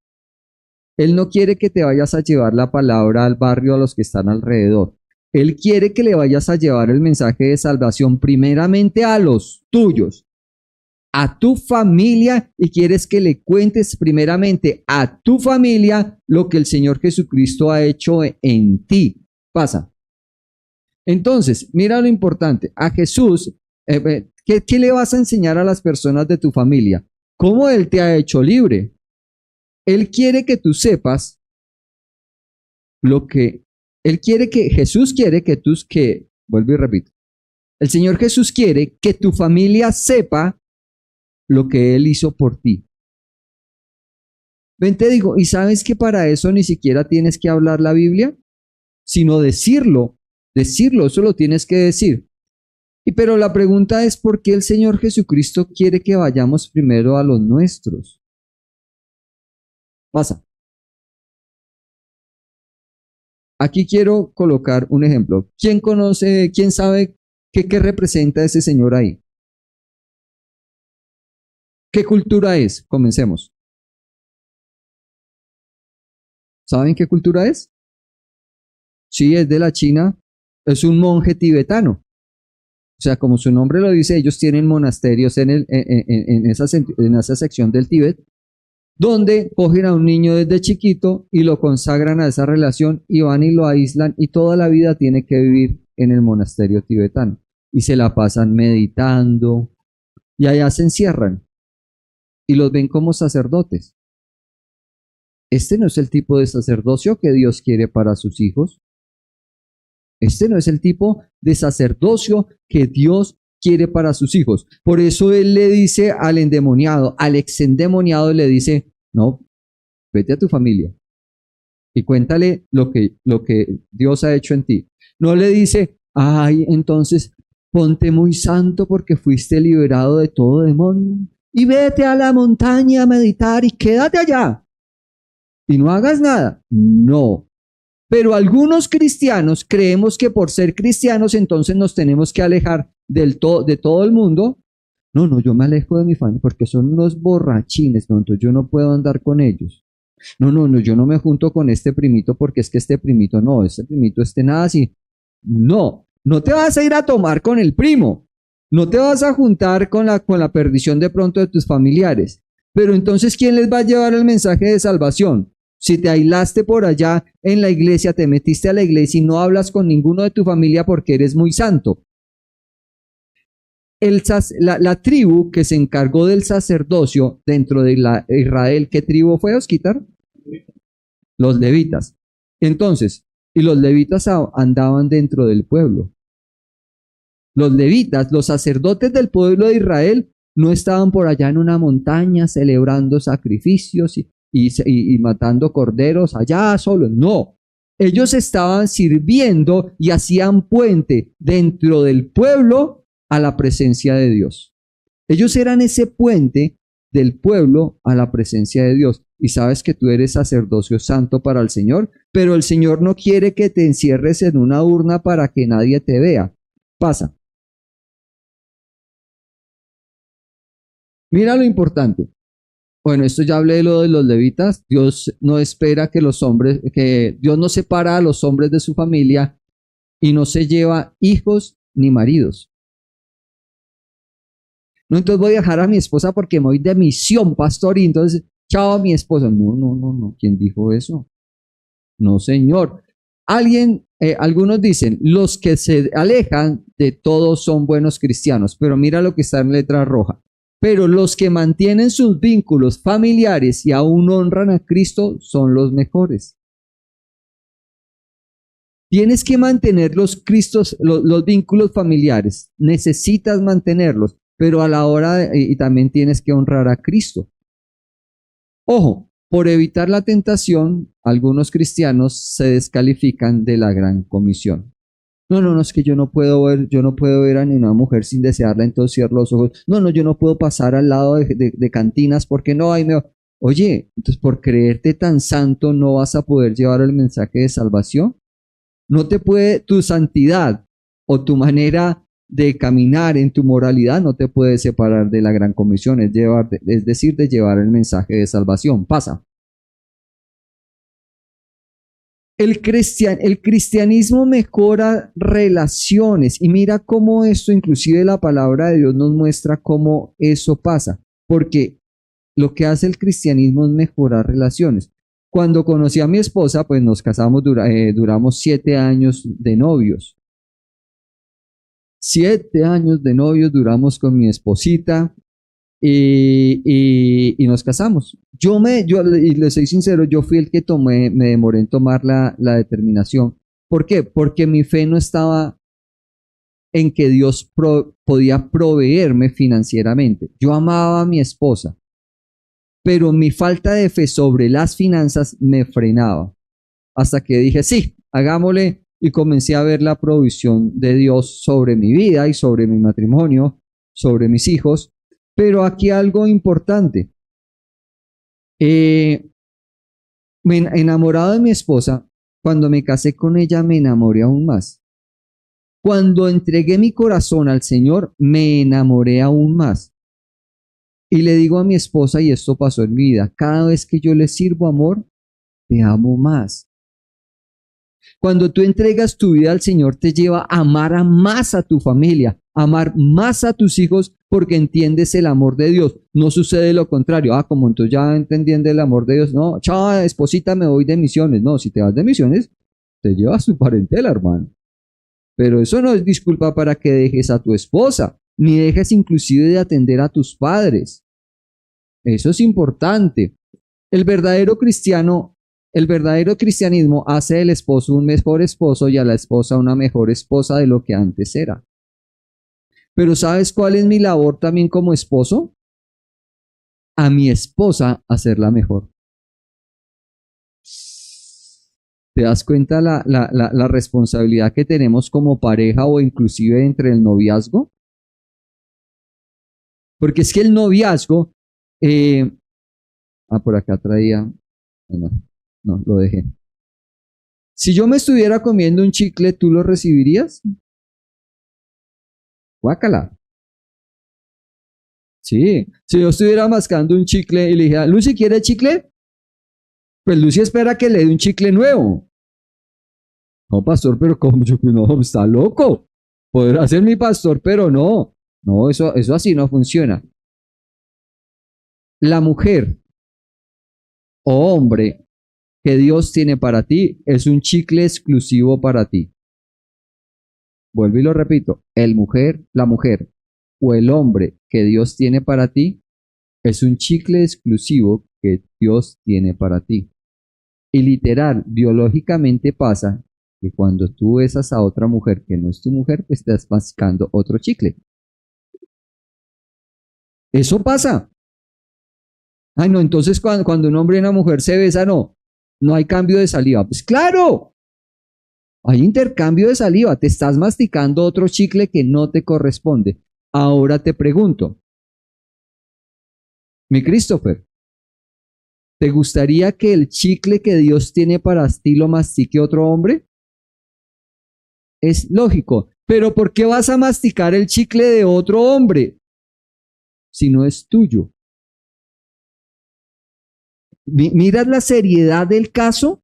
Él no quiere que te vayas a llevar la palabra al barrio a los que están alrededor. Él quiere que le vayas a llevar el mensaje de salvación primeramente a los tuyos, a tu familia, y quieres que le cuentes primeramente a tu familia lo que el Señor Jesucristo ha hecho en ti. Pasa. Entonces, mira lo importante. A Jesús, ¿qué le vas a enseñar a las personas de tu familia? ¿Cómo Él te ha hecho libre? Él quiere que tú sepas Jesús quiere vuelvo y repito, el Señor Jesús quiere que tu familia sepa lo que Él hizo por ti. Ven, te digo, y sabes que para eso ni siquiera tienes que hablar la Biblia, sino decirlo, eso lo tienes que decir. Pero la pregunta es, ¿por qué el Señor Jesucristo quiere que vayamos primero a los nuestros? Pasa. Aquí quiero colocar un ejemplo. ¿Quién sabe qué representa ese señor ahí? ¿Qué cultura es? Comencemos. ¿Saben qué cultura es? Sí, es de la China. Es un monje tibetano. O sea, como su nombre lo dice, ellos tienen monasterios en esa sección del Tíbet, donde cogen a un niño desde chiquito y lo consagran a esa relación y van y lo aíslan y toda la vida tiene que vivir en el monasterio tibetano. Y se la pasan meditando y allá se encierran y los ven como sacerdotes. Este no es el tipo de sacerdocio que Dios quiere para sus hijos. Este no es el tipo de sacerdocio que Dios quiere para sus hijos. Por eso Él le dice al endemoniado, al exendemoniado, le dice, no, vete a tu familia y cuéntale lo que Dios ha hecho en ti. No le dice, ay, entonces ponte muy santo porque fuiste liberado de todo demonio y vete a la montaña a meditar y quédate allá y no hagas nada. No. Pero algunos cristianos creemos que por ser cristianos entonces nos tenemos que alejar de todo el mundo. No, yo me alejo de mi familia porque son unos borrachines, no, entonces yo no puedo andar con ellos. No, yo no me junto con este primito porque es que este primito nada así. No te vas a ir a tomar con el primo, no te vas a juntar con la perdición de pronto de tus familiares. Pero entonces, ¿quién les va a llevar el mensaje de salvación? Si te aislaste por allá en la iglesia, te metiste a la iglesia y no hablas con ninguno de tu familia porque eres muy santo. La tribu que se encargó del sacerdocio dentro de Israel, ¿qué tribu fue, Osquitar? Los levitas. Entonces, y los levitas andaban dentro del pueblo. Los levitas, los sacerdotes del pueblo de Israel, no estaban por allá en una montaña celebrando sacrificios y matando corderos allá solos. No, ellos estaban sirviendo y hacían puente dentro del pueblo a la presencia de Dios. Ellos eran ese puente del pueblo a la presencia de Dios. Y sabes que tú eres sacerdocio santo para el Señor, pero el Señor no quiere que te encierres en una urna para que nadie te vea. Pasa. Mira lo importante. Bueno, esto ya hablé de lo de los levitas. Dios no espera que Dios no separa a los hombres de su familia y no se lleva hijos ni maridos. No, entonces voy a dejar a mi esposa porque me voy de misión, pastor, y entonces, chao a mi esposa. No. ¿Quién dijo eso? No, señor. Algunos dicen, los que se alejan de todos son buenos cristianos, pero mira lo que está en letra roja. Pero los que mantienen sus vínculos familiares y aún honran a Cristo son los mejores. Tienes que mantener los vínculos familiares. Necesitas mantenerlos, pero a la hora y también tienes que honrar a Cristo. Ojo, por evitar la tentación, algunos cristianos se descalifican de la gran comisión. No, es que yo no puedo ver a ninguna mujer sin desearla, entonces cierro los ojos. No, yo no puedo pasar al lado de cantinas porque no hay. Oye, entonces por creerte tan santo no vas a poder llevar el mensaje de salvación. No te puede, tu santidad o tu manera de caminar en tu moralidad no te puede separar de la gran comisión, es decir, de llevar el mensaje de salvación. Pasa. El cristianismo mejora relaciones y mira cómo esto, inclusive la palabra de Dios nos muestra cómo eso pasa, porque lo que hace el cristianismo es mejorar relaciones. Cuando conocí a mi esposa, pues nos casamos, duramos 7 años de novios. 7 años de novios duramos con mi esposita y nos casamos. Y le soy sincero, yo fui el que me demoré en tomar la determinación. ¿Por qué? Porque mi fe no estaba en que Dios podía proveerme financieramente. Yo amaba a mi esposa, pero mi falta de fe sobre las finanzas me frenaba. Hasta que dije, sí, hagámosle, y comencé a ver la provisión de Dios sobre mi vida y sobre mi matrimonio, sobre mis hijos. Pero aquí algo importante. Me enamorado de mi esposa, cuando me casé con ella me enamoré aún más. Cuando entregué mi corazón al Señor, me enamoré aún más. Y le digo a mi esposa, y esto pasó en mi vida, cada vez que yo le sirvo, amor, te amo más. Cuando tú entregas tu vida al Señor, te lleva a amar más a tu familia, amar más a tus hijos porque entiendes el amor de Dios. No sucede lo contrario. Como entonces ya entendiendo el amor de Dios. No, chao, esposita, me voy de misiones. No, si te vas de misiones, te llevas tu parentela, hermano. Pero eso no es disculpa para que dejes a tu esposa, ni dejes inclusive de atender a tus padres. Eso es importante. El verdadero cristianismo hace al esposo un mejor esposo y a la esposa una mejor esposa de lo que antes era. Pero ¿sabes cuál es mi labor también como esposo? A mi esposa hacerla mejor. ¿Te das cuenta la responsabilidad que tenemos como pareja o inclusive entre el noviazgo? Porque es que el noviazgo... por acá traía... No, lo dejé. Si yo me estuviera comiendo un chicle, ¿tú lo recibirías? Guácala. Sí, si yo estuviera mascando un chicle y le dijera, Lucy, ¿quiere chicle? Pues Lucy espera que le dé un chicle nuevo. No, pastor, pero ¿cómo? Yo no, está loco. Podrá ser mi pastor, pero no. No, eso así no funciona. La mujer o hombre que Dios tiene para ti es un chicle exclusivo para ti. Vuelvo y lo repito. La mujer o el hombre que Dios tiene para ti es un chicle exclusivo que Dios tiene para ti. Y literal, biológicamente pasa que cuando tú besas a otra mujer que no es tu mujer, pues estás mascando otro chicle. Eso pasa. No, entonces cuando un hombre y una mujer se besan, no hay cambio de saliva. Pues claro, hay intercambio de saliva. Te estás masticando otro chicle que no te corresponde. Ahora te pregunto, mi Christopher, ¿te gustaría que el chicle que Dios tiene para ti lo mastique otro hombre? Es lógico, pero ¿por qué vas a masticar el chicle de otro hombre si no es tuyo? ¿Miras la seriedad del caso?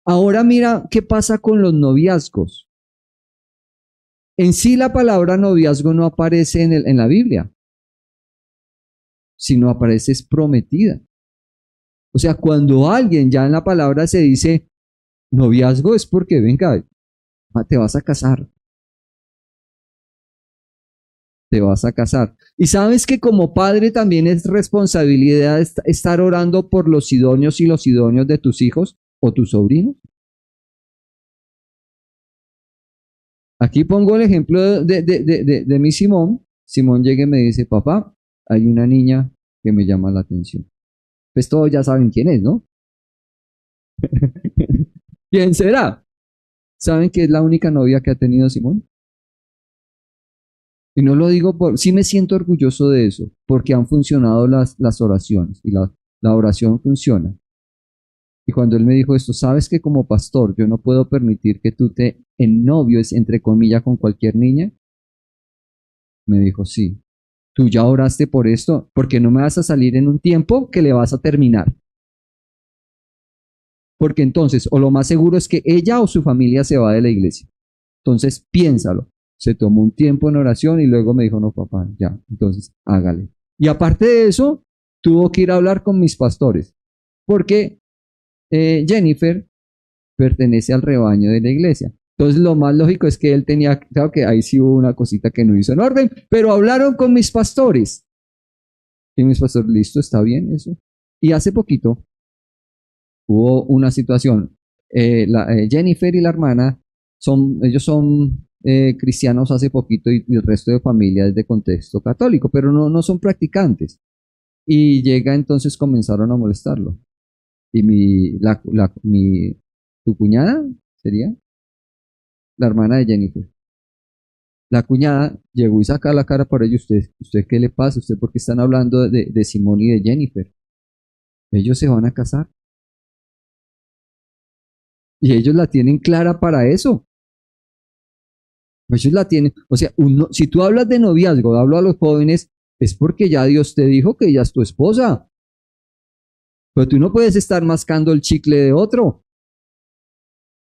Ahora mira qué pasa con los noviazgos. En sí la palabra noviazgo no aparece en la Biblia, sino aparece es prometida. O sea, cuando alguien ya en la palabra se dice noviazgo es porque, venga, te vas a casar. Te vas a casar. Y sabes que como padre también es responsabilidad estar orando por los idóneos y los idóneos de tus hijos o tus sobrinos. Aquí pongo el ejemplo de mi Simón. Simón llega y me dice, papá, hay una niña que me llama la atención. Pues todos ya saben quién es, ¿no? ¿Quién será? ¿Saben que es la única novia que ha tenido Simón? Y no lo digo sí me siento orgulloso de eso, porque han funcionado las oraciones y la oración funciona. Y cuando él me dijo esto, sabes que como pastor yo no puedo permitir que tú te ennovies, entre comillas, con cualquier niña. Me dijo, sí. ¿Tú ya oraste por esto? Porque no me vas a salir en un tiempo que le vas a terminar. Porque entonces, o lo más seguro es que ella o su familia se va de la iglesia. Entonces, piénsalo. Se tomó un tiempo en oración y luego me dijo, no, papá, ya, entonces hágale. Y aparte de eso, tuvo que ir a hablar con mis pastores, porque Jennifer pertenece al rebaño de la iglesia. Entonces, lo más lógico es que él tenía, claro que ahí sí hubo una cosita que no hizo en orden, pero hablaron con mis pastores. Y mis pastores, listo, está bien eso. Y hace poquito hubo una situación. Jennifer y la hermana, ellos son cristianos hace poquito y el resto de familia es de contexto católico, pero no son practicantes. Y llega entonces comenzaron a molestarlo. Y tu cuñada sería la hermana de Jennifer. La cuñada llegó y saca la cara por ellos. ¿Usted qué le pasa? ¿Usted por qué están hablando de Simón y de Jennifer? Ellos se van a casar. Y ellos la tienen clara para eso. Ellos la tienen, o sea, si tú hablas de noviazgo, hablo a los jóvenes, es porque ya Dios te dijo que ella es tu esposa. Pero tú no puedes estar mascando el chicle de otro.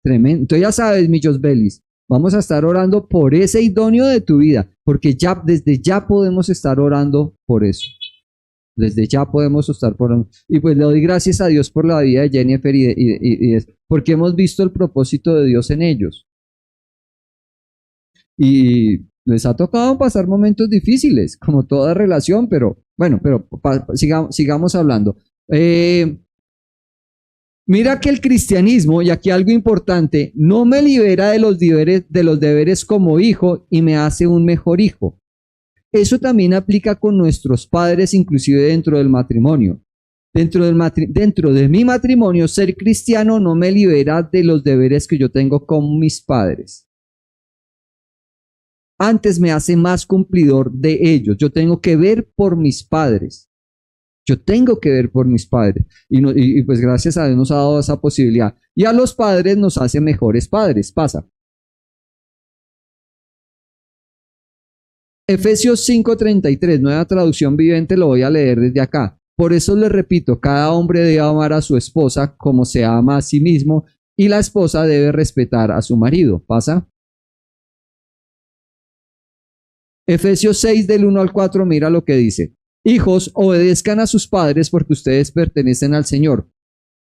Tremendo. Entonces ya sabes, mi Josbelis, vamos a estar orando por ese idóneo de tu vida, porque ya, desde ya podemos estar orando por eso. Desde ya podemos estar por... Y pues le doy gracias a Dios por la vida de Jennifer porque hemos visto el propósito de Dios en ellos. Y les ha tocado pasar momentos difíciles, como toda relación, pero bueno, sigamos hablando. Mira que el cristianismo, y aquí algo importante, no me libera de los deberes como hijo y me hace un mejor hijo. Eso también aplica con nuestros padres, inclusive dentro del matrimonio. Dentro de mi matrimonio, ser cristiano no me libera de los deberes que yo tengo con mis padres. Antes me hace más cumplidor de ellos. Yo tengo que ver por mis padres. Yo tengo que ver por mis padres. Y pues gracias a Dios nos ha dado esa posibilidad. Y a los padres nos hace mejores padres. Pasa. Efesios 5:33, nueva traducción viviente, lo voy a leer desde acá. Por eso les repito, cada hombre debe amar a su esposa como se ama a sí mismo y la esposa debe respetar a su marido. ¿Pasa? Efesios 6 del 1 al 4, mira lo que dice. Hijos, obedezcan a sus padres porque ustedes pertenecen al Señor.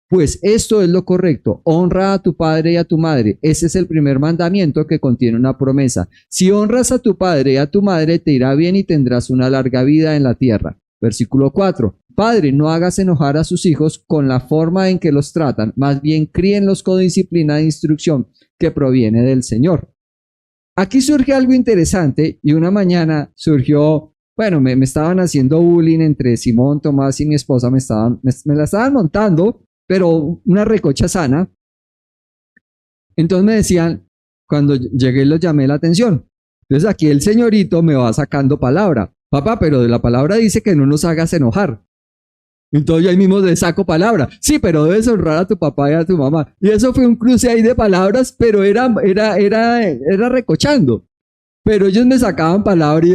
Pues esto es lo correcto. Honra a tu padre y a tu madre. Ese es el primer mandamiento que contiene una promesa. Si honras a tu padre y a tu madre, te irá bien y tendrás una larga vida en la tierra. Versículo 4. Padre, no hagas enojar a sus hijos con la forma en que los tratan. Más bien críenlos con disciplina e instrucción que proviene del Señor. Aquí surge algo interesante y una mañana surgió... Bueno, me estaban haciendo bullying entre Simón, Tomás y mi esposa, me la estaban montando, pero una recocha sana. Entonces me decían, cuando llegué los llamé la atención. Entonces aquí el señorito me va sacando palabra. Papá, pero de la palabra dice que no nos hagas enojar. Entonces yo ahí mismo le saco palabra. Sí, pero debes honrar a tu papá y a tu mamá. Y eso fue un cruce ahí de palabras, pero era recochando. Pero ellos me sacaban palabra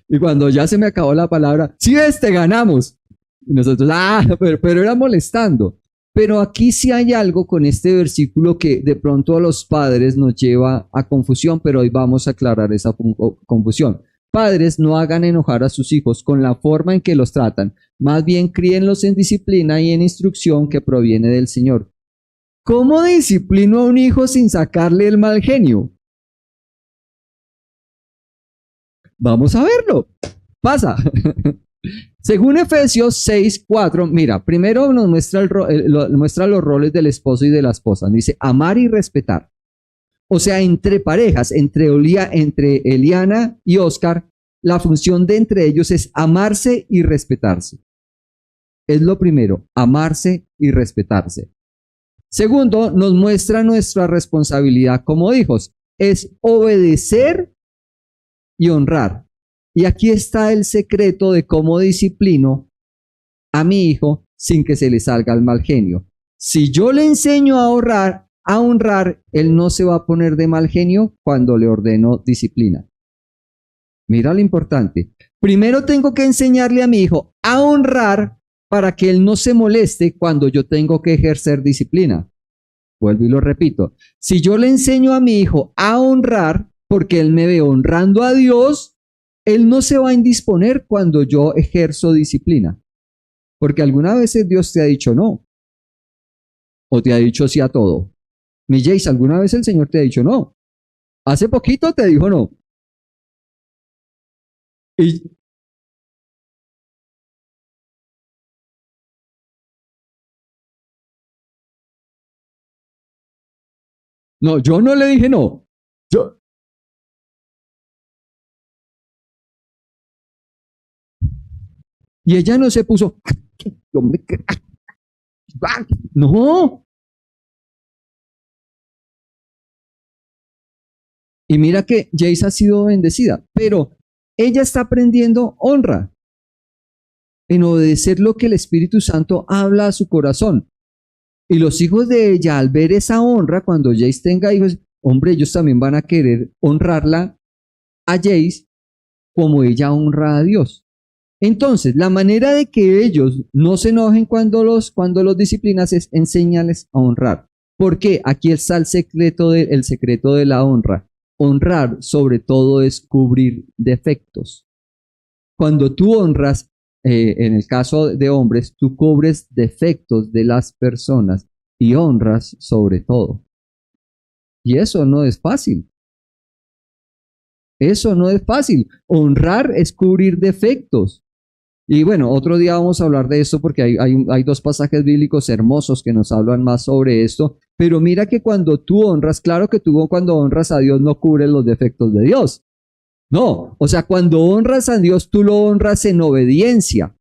y cuando ya se me acabó la palabra, sí ves, te ganamos. Y nosotros, pero era molestando. Pero aquí sí hay algo con este versículo que de pronto a los padres nos lleva a confusión, pero hoy vamos a aclarar esa confusión. Padres, no hagan enojar a sus hijos con la forma en que los tratan. Más bien críenlos en disciplina y en instrucción que proviene del Señor. ¿Cómo disciplino a un hijo sin sacarle el mal genio? Vamos a verlo. Pasa. Según Efesios 6:4, mira, primero nos muestra los roles del esposo y de la esposa. Dice amar y respetar. O sea, entre parejas, entre Eliana y Oscar, la función de entre ellos es amarse y respetarse. Es lo primero, amarse y respetarse. Segundo, nos muestra nuestra responsabilidad como hijos. Es obedecer y honrar. Y aquí está el secreto de cómo disciplino a mi hijo sin que se le salga el mal genio. Si yo le enseño a honrar, él no se va a poner de mal genio cuando le ordeno disciplina. Mira lo importante. Primero tengo que enseñarle a mi hijo a honrar para que él no se moleste cuando yo tengo que ejercer disciplina. Vuelvo y lo repito. Si yo le enseño a mi hijo a honrar, porque él me ve honrando a Dios, él no se va a indisponer cuando yo ejerzo disciplina. Porque alguna vez Dios te ha dicho no. O te ha dicho sí a todo. Mi Jace, ¿alguna vez el Señor te ha dicho no? Hace poquito te dijo no. No, yo no le dije no. Y ella no se puso. No. Y mira que Jace ha sido bendecida, pero ella está aprendiendo honra, en obedecer lo que el Espíritu Santo habla a su corazón. Y los hijos de ella, al ver esa honra, cuando Jace tenga hijos, hombre, ellos también van a querer honrarla a Jace como ella honra a Dios. Entonces, la manera de que ellos no se enojen cuando los disciplinas es enseñarles a honrar. ¿Por qué? Aquí está el secreto de la honra. Honrar sobre todo es cubrir defectos. Cuando tú honras, en el caso de hombres, tú cubres defectos de las personas y honras sobre todo. Y eso no es fácil. Eso no es fácil. Honrar es cubrir defectos. Y bueno, otro día vamos a hablar de esto porque hay dos pasajes bíblicos hermosos que nos hablan más sobre esto. Pero mira que cuando tú honras, claro que tú cuando honras a Dios no cubres los defectos de Dios. No, o sea, cuando honras a Dios, tú lo honras en obediencia.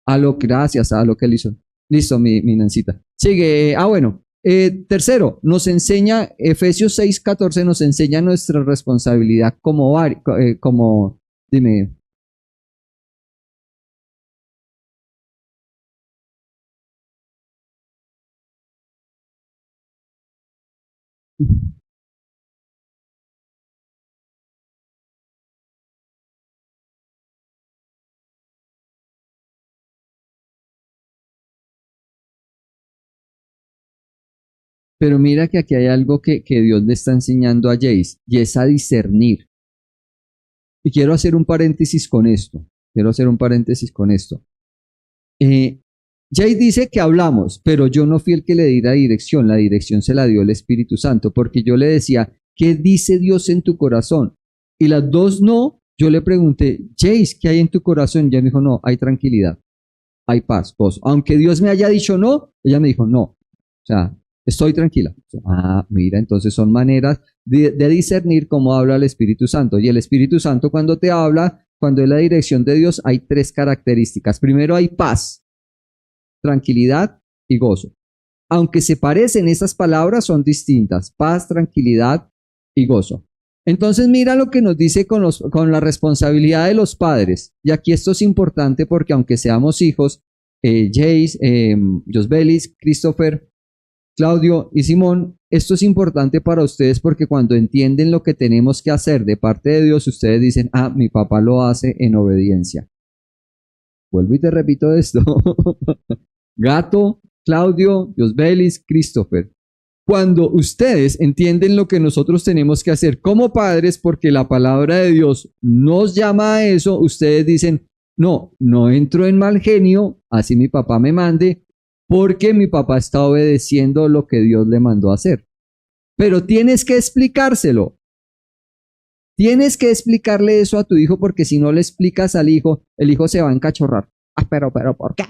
Gracias a lo que él hizo. Listo, mi Nancita. Sigue, bueno. Tercero, nos enseña, Efesios 6:14 nos enseña nuestra responsabilidad dime. Pero mira que aquí hay algo que Dios le está enseñando a Jace, y es a discernir. Y quiero hacer un paréntesis con esto. Jace dice que hablamos, pero yo no fui el que le di la dirección se la dio el Espíritu Santo, porque yo le decía, ¿qué dice Dios en tu corazón? Y las dos no, yo le pregunté, Jace, ¿qué hay en tu corazón? Y ella me dijo, no, hay tranquilidad, hay paz, gozo. Aunque Dios me haya dicho no, ella me dijo, no, o sea, estoy tranquila. Mira, entonces son maneras de discernir cómo habla el Espíritu Santo. Y el Espíritu Santo cuando te habla, cuando es la dirección de Dios, hay tres características. Primero hay paz, tranquilidad y gozo. Aunque se parecen, estas palabras son distintas. Paz, tranquilidad y gozo. Entonces mira lo que nos dice con la responsabilidad de los padres. Y aquí esto es importante porque aunque seamos hijos, Jace, Josbelis, Christopher, Claudio y Simón, esto es importante para ustedes porque cuando entienden lo que tenemos que hacer de parte de Dios, ustedes dicen, mi papá lo hace en obediencia. Vuelvo y te repito esto. Gato, Claudio, Josbelis, Christopher. Cuando ustedes entienden lo que nosotros tenemos que hacer como padres, porque la palabra de Dios nos llama a eso, ustedes dicen, no entro en mal genio, así mi papá me mande, porque mi papá está obedeciendo lo que Dios le mandó a hacer. Pero tienes que explicárselo. Tienes que explicarle eso a tu hijo, porque si no le explicas al hijo, el hijo se va a encachorrar. Pero, ¿por qué?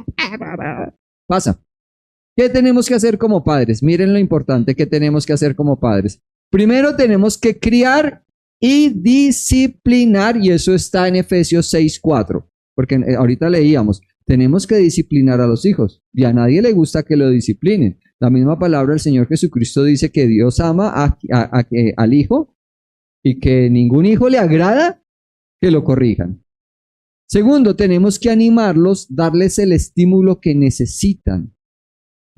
Pasa. ¿Qué tenemos que hacer como padres? Miren lo importante que tenemos que hacer como padres. Primero tenemos que criar y disciplinar, y eso está en Efesios 6:4, porque ahorita leíamos, tenemos que disciplinar a los hijos, y a nadie le gusta que lo disciplinen. La misma palabra del Señor Jesucristo dice que Dios ama al hijo, y que ningún hijo le agrada que lo corrijan. Segundo, tenemos que animarlos, darles el estímulo que necesitan.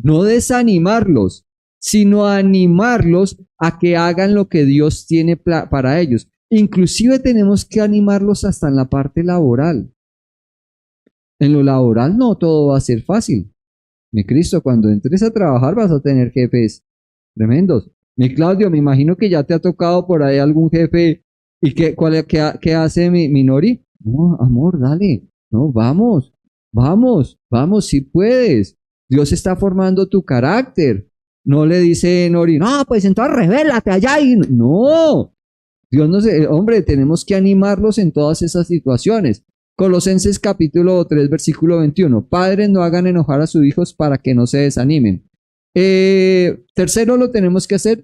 No desanimarlos, sino animarlos a que hagan lo que Dios tiene para ellos. Inclusive tenemos que animarlos hasta en la parte laboral. En lo laboral no todo va a ser fácil. Mi Cristo, cuando entres a trabajar vas a tener jefes tremendos. Mi Claudio, me imagino que ya te ha tocado por ahí algún jefe. ¿Y qué hace mi Nori? No, amor, dale. No, vamos, si puedes. Dios está formando tu carácter. No le dice Nori, no, pues entonces revélate allá. No, Dios no se, hombre, tenemos que animarlos en todas esas situaciones. Colosenses capítulo 3, versículo 21. Padres, no hagan enojar a sus hijos para que no se desanimen. Tercero, lo tenemos que hacer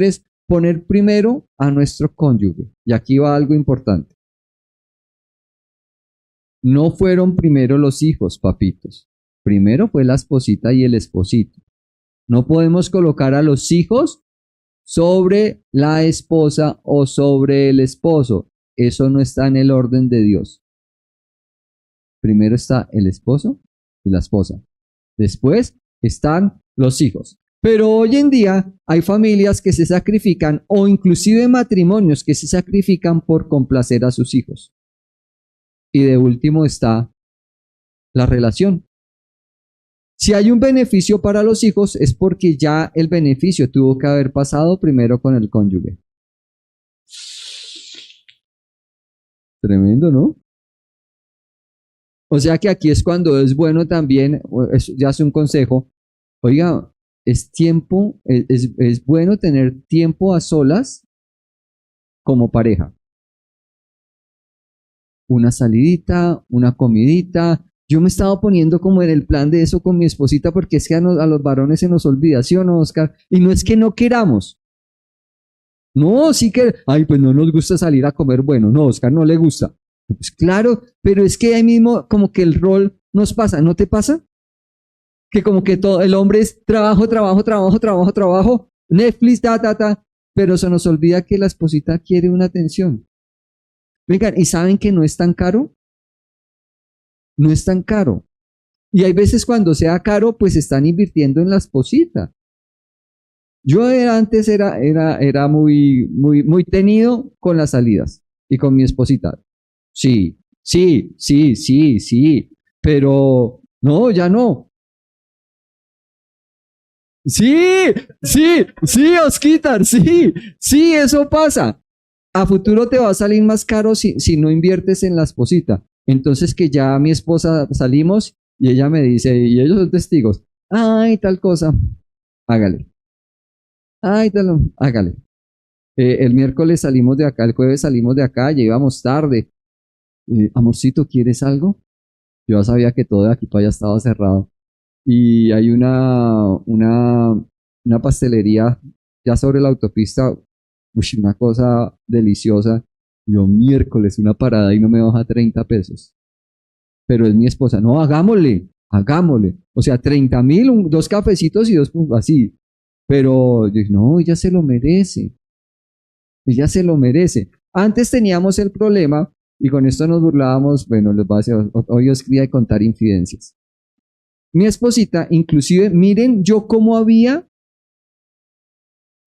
es poner primero a nuestro cónyuge. Y aquí va algo importante. No fueron primero los hijos, papitos. Primero fue la esposita y el esposito. No podemos colocar a los hijos sobre la esposa o sobre el esposo. Eso no está en el orden de Dios. Primero está el esposo y la esposa. Después están los hijos. Pero hoy en día hay familias que se sacrifican o inclusive matrimonios que se sacrifican por complacer a sus hijos. Y de último está la relación. Si hay un beneficio para los hijos es porque ya el beneficio tuvo que haber pasado primero con el cónyuge. Tremendo, ¿no? O sea que aquí es cuando es bueno también, ya es un consejo, oiga, es tiempo, es bueno tener tiempo a solas como pareja. Una salidita, una comidita. Yo me he estado poniendo como en el plan de eso con mi esposita porque es que a los varones se nos olvida, ¿sí o no, Oscar? Y no es que no queramos. No, sí que, ay, pues no nos gusta salir a comer bueno. No, Oscar no le gusta. Pues claro, pero es que ahí mismo como que el rol nos pasa, ¿no te pasa? Que como que todo el hombre es trabajo, trabajo, trabajo, trabajo, trabajo, Netflix, pero se nos olvida que la esposita quiere una atención. Vengan, ¿y saben que no es tan caro? No es tan caro. Y hay veces cuando sea caro, pues están invirtiendo en la esposita. Yo antes era muy tenido con las salidas y con mi esposita. Sí, sí, sí, sí, sí, pero no, ya no. Sí, sí, sí, Osquitar, sí, sí, eso pasa. A futuro te va a salir más caro si no inviertes en la esposita. Entonces que ya mi esposa salimos y ella me dice, y ellos son testigos, ay, tal cosa, hágale. Ay, tal, hágale. El miércoles salimos de acá, el jueves salimos de acá, ya íbamos tarde. Amorcito, ¿quieres algo? Yo ya sabía que todo de aquí para allá estaba cerrado. Y hay una pastelería ya sobre la autopista, una cosa deliciosa. Yo miércoles una parada y no me baja 30 pesos. Pero es mi esposa, no, hagámosle, hagámosle. O sea, 30.000, dos cafecitos y dos, así. Pero yo dije, no, ella se lo merece. Ella se lo merece. Antes teníamos el problema, y con esto nos burlábamos, bueno, les voy a hacer, hoy os quería contar infidencias. Mi esposita, inclusive, miren yo cómo había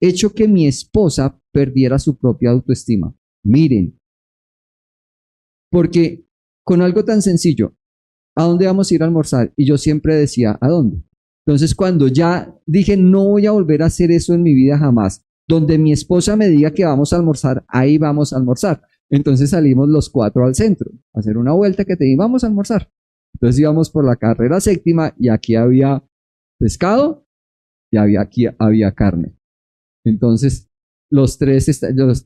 hecho que mi esposa perdiera su propia autoestima. Miren, porque con algo tan sencillo, ¿a dónde vamos a ir a almorzar? Y yo siempre decía, ¿a dónde? Entonces, cuando ya dije, no voy a volver a hacer eso en mi vida jamás, donde mi esposa me diga que vamos a almorzar, ahí vamos a almorzar. Entonces salimos los 4 al centro, a hacer una vuelta que te di, vamos a almorzar. Entonces íbamos por la carrera séptima y aquí había pescado y aquí había carne. Entonces, los tres,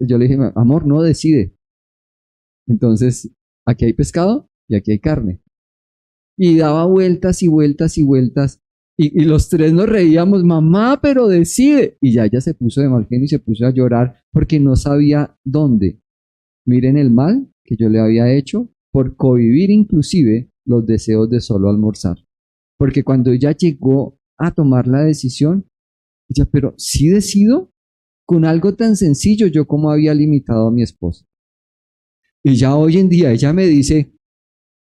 yo le dije, amor, no decide. Entonces, aquí hay pescado y aquí hay carne. Y daba vueltas y vueltas y vueltas. Y los tres nos reíamos, mamá, pero decide. Y ya ella se puso de mal genio y se puso a llorar porque no sabía dónde. Miren el mal que yo le había hecho por convivir inclusive los deseos de solo almorzar. Porque cuando ella llegó a tomar la decisión, ella, pero sí decido con algo tan sencillo, yo como había limitado a mi esposa. Y ya hoy en día ella me dice,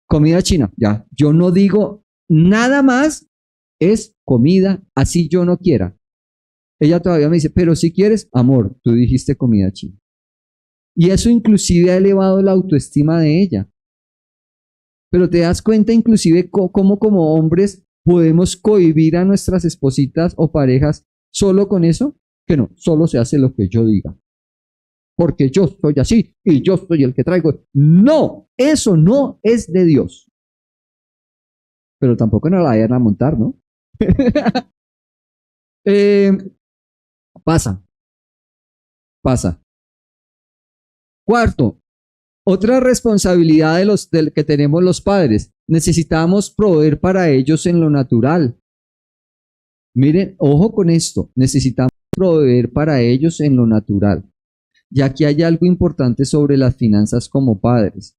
comida china, ya, yo no digo nada más, es comida, así yo no quiera. Ella todavía me dice, pero si quieres, amor, tú dijiste comida china. Y eso inclusive ha elevado la autoestima de ella. Pero te das cuenta inclusive cómo como hombres podemos cohibir a nuestras espositas o parejas solo con eso, que no, solo se hace lo que yo diga. Porque yo soy así y yo soy el que traigo. No, eso no es de Dios. Pero tampoco nos la vayan a montar, ¿no? Pasa. Cuarto, otra responsabilidad del que tenemos los padres. Necesitamos proveer para ellos en lo natural. Miren, ojo con esto. Necesitamos proveer para ellos en lo natural. Y aquí hay algo importante sobre las finanzas como padres.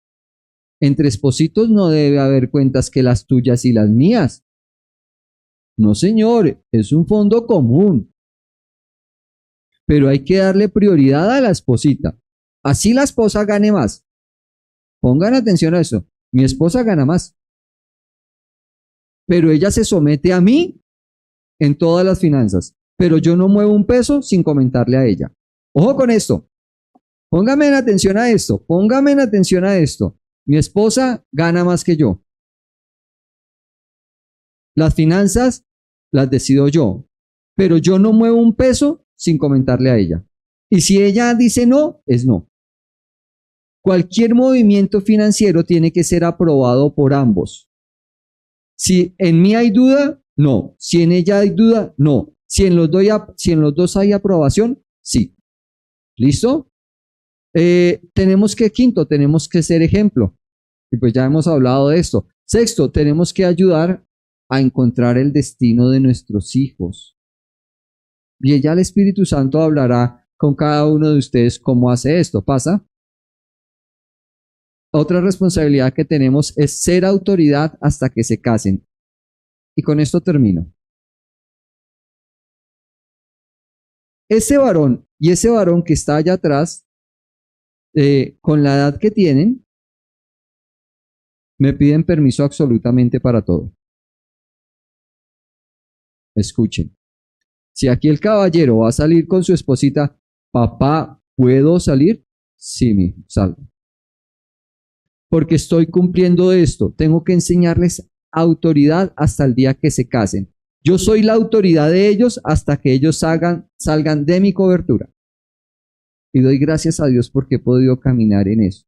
Entre espositos no debe haber cuentas que las tuyas y las mías. No, señor, es un fondo común. Pero hay que darle prioridad a la esposita. Así la esposa gane más. Pongan atención a eso. Mi esposa gana más. Pero ella se somete a mí en todas las finanzas. Pero yo no muevo un peso sin comentarle a ella. Ojo con esto. Póngame en atención a esto. Póngame en atención a esto. Mi esposa gana más que yo. Las finanzas las decido yo. Pero yo no muevo un peso sin comentarle a ella. Y si ella dice no, es no. Cualquier movimiento financiero tiene que ser aprobado por ambos. Si en mí hay duda, no. Si en ella hay duda, no. Si en los dos hay aprobación, sí. ¿Listo? Tenemos que ser ejemplo. Y pues ya hemos hablado de esto. Sexto, tenemos que ayudar a encontrar el destino de nuestros hijos. Y ya el Espíritu Santo hablará con cada uno de ustedes cómo hace esto. ¿Pasa? Otra responsabilidad que tenemos es ser autoridad hasta que se casen. Y con esto termino. Ese varón y ese varón que está allá atrás, con la edad que tienen, me piden permiso absolutamente para todo. Escuchen. Si aquí el caballero va a salir con su esposita, papá, ¿puedo salir? Sí, mijo, salga. Porque estoy cumpliendo esto. Tengo que enseñarles autoridad hasta el día que se casen. Yo soy la autoridad de ellos hasta que ellos salgan de mi cobertura. Y doy gracias a Dios porque he podido caminar en eso.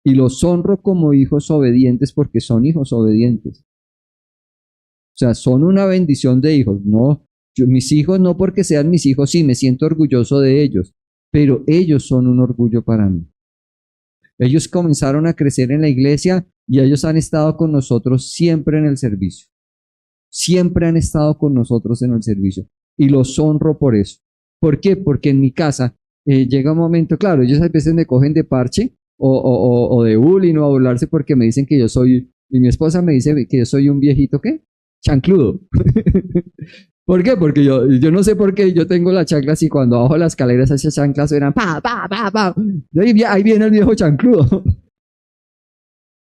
Y los honro como hijos obedientes porque son hijos obedientes. O sea, son una bendición de hijos. No, mis hijos no porque sean mis hijos, sí, me siento orgulloso de ellos, pero ellos son un orgullo para mí. Ellos comenzaron a crecer en la iglesia y ellos han estado con nosotros siempre en el servicio. Siempre han estado con nosotros en el servicio y los honro por eso. ¿Por qué? Porque en mi casa llega un momento, claro, ellos a veces me cogen de parche o de bullying o a burlarse porque me dicen que yo soy, y mi esposa me dice que yo soy un viejito, ¿qué? Chancludo. ¿Por qué? Porque yo no sé por qué yo tengo las chanclas y cuando bajo las escaleras esas chanclas eran pa, pa, pa, pa. Ahí viene el viejo chancludo.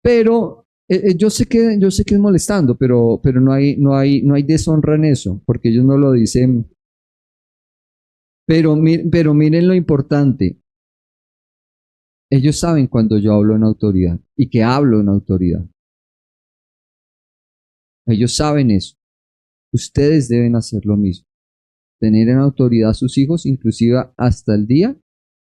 Pero yo sé que es molestando, pero no hay deshonra en eso, porque ellos no lo dicen. Pero miren lo importante. Ellos saben cuando yo hablo en autoridad y que hablo en autoridad. Ellos saben eso. Ustedes deben hacer lo mismo. Tener en autoridad a sus hijos, inclusive hasta el día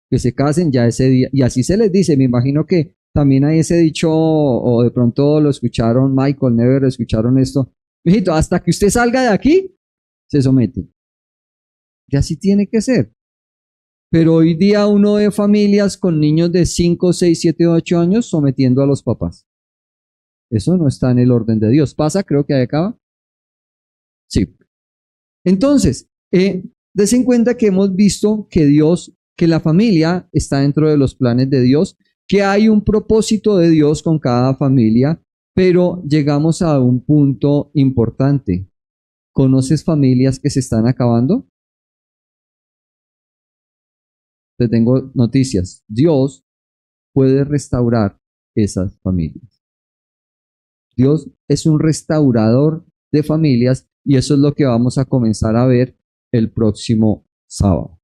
que se casen, ya ese día. Y así se les dice. Me imagino que también hay ese dicho, o de pronto lo escucharon, Michael Never, escucharon esto. Mijito, hasta que usted salga de aquí, se somete. Y así tiene que ser. Pero hoy día uno ve familias con niños de 5, 6, 7, 8 años sometiendo a los papás. Eso no está en el orden de Dios. ¿Pasa? Creo que ahí acaba. Sí. Entonces, des en cuenta que hemos visto que la familia está dentro de los planes de Dios, que hay un propósito de Dios con cada familia, pero llegamos a un punto importante. ¿Conoces familias que se están acabando? Te tengo noticias. Dios puede restaurar esas familias. Dios es un restaurador de familias y eso es lo que vamos a comenzar a ver el próximo sábado.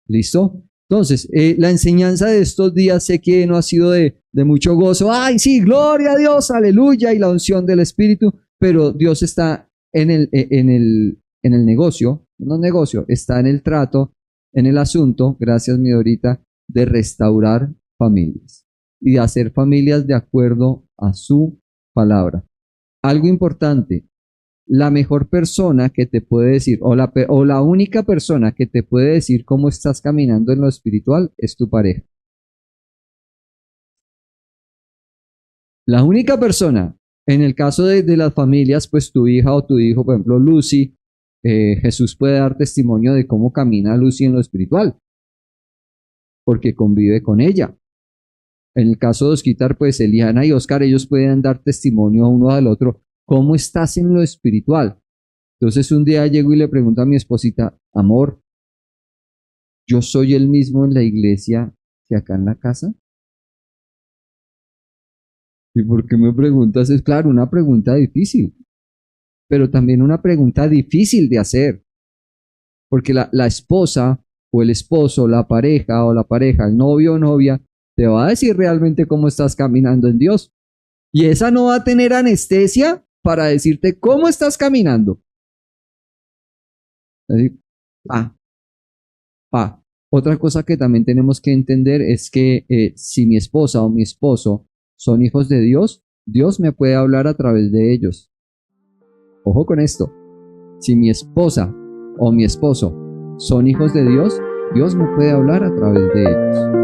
¿Listo? Entonces, la enseñanza de estos días sé que no ha sido de mucho gozo. ¡Ay, sí! ¡Gloria a Dios! ¡Aleluya! Y la unción del Espíritu. Pero Dios está en el negocio, no negocio, está en el trato, en el asunto, gracias mi Dorita, de restaurar familias y de hacer familias de acuerdo a su palabra. Algo importante, la mejor persona que te puede decir, o la única persona que te puede decir cómo estás caminando en lo espiritual es tu pareja. La única persona, en el caso de las familias, pues tu hija o tu hijo, por ejemplo Lucy, Jesús puede dar testimonio de cómo camina Lucy en lo espiritual, porque convive con ella. En el caso de Osquitar, pues Eliana y Oscar, ellos pueden dar testimonio uno al otro. ¿Cómo estás en lo espiritual? Entonces un día llego y le pregunto a mi esposita, amor, ¿yo soy el mismo en la iglesia que acá en la casa? ¿Y por qué me preguntas? Es claro, una pregunta difícil, pero también una pregunta difícil de hacer, porque la esposa o el esposo, la pareja, el novio o novia, te va a decir realmente cómo estás caminando en Dios. Y esa no va a tener anestesia para decirte cómo estás caminando. Así, pa. Otra cosa que también tenemos que entender es que si mi esposa o mi esposo son hijos de Dios, Dios me puede hablar a través de ellos. Ojo con esto. Si mi esposa o mi esposo son hijos de Dios, Dios me puede hablar a través de ellos.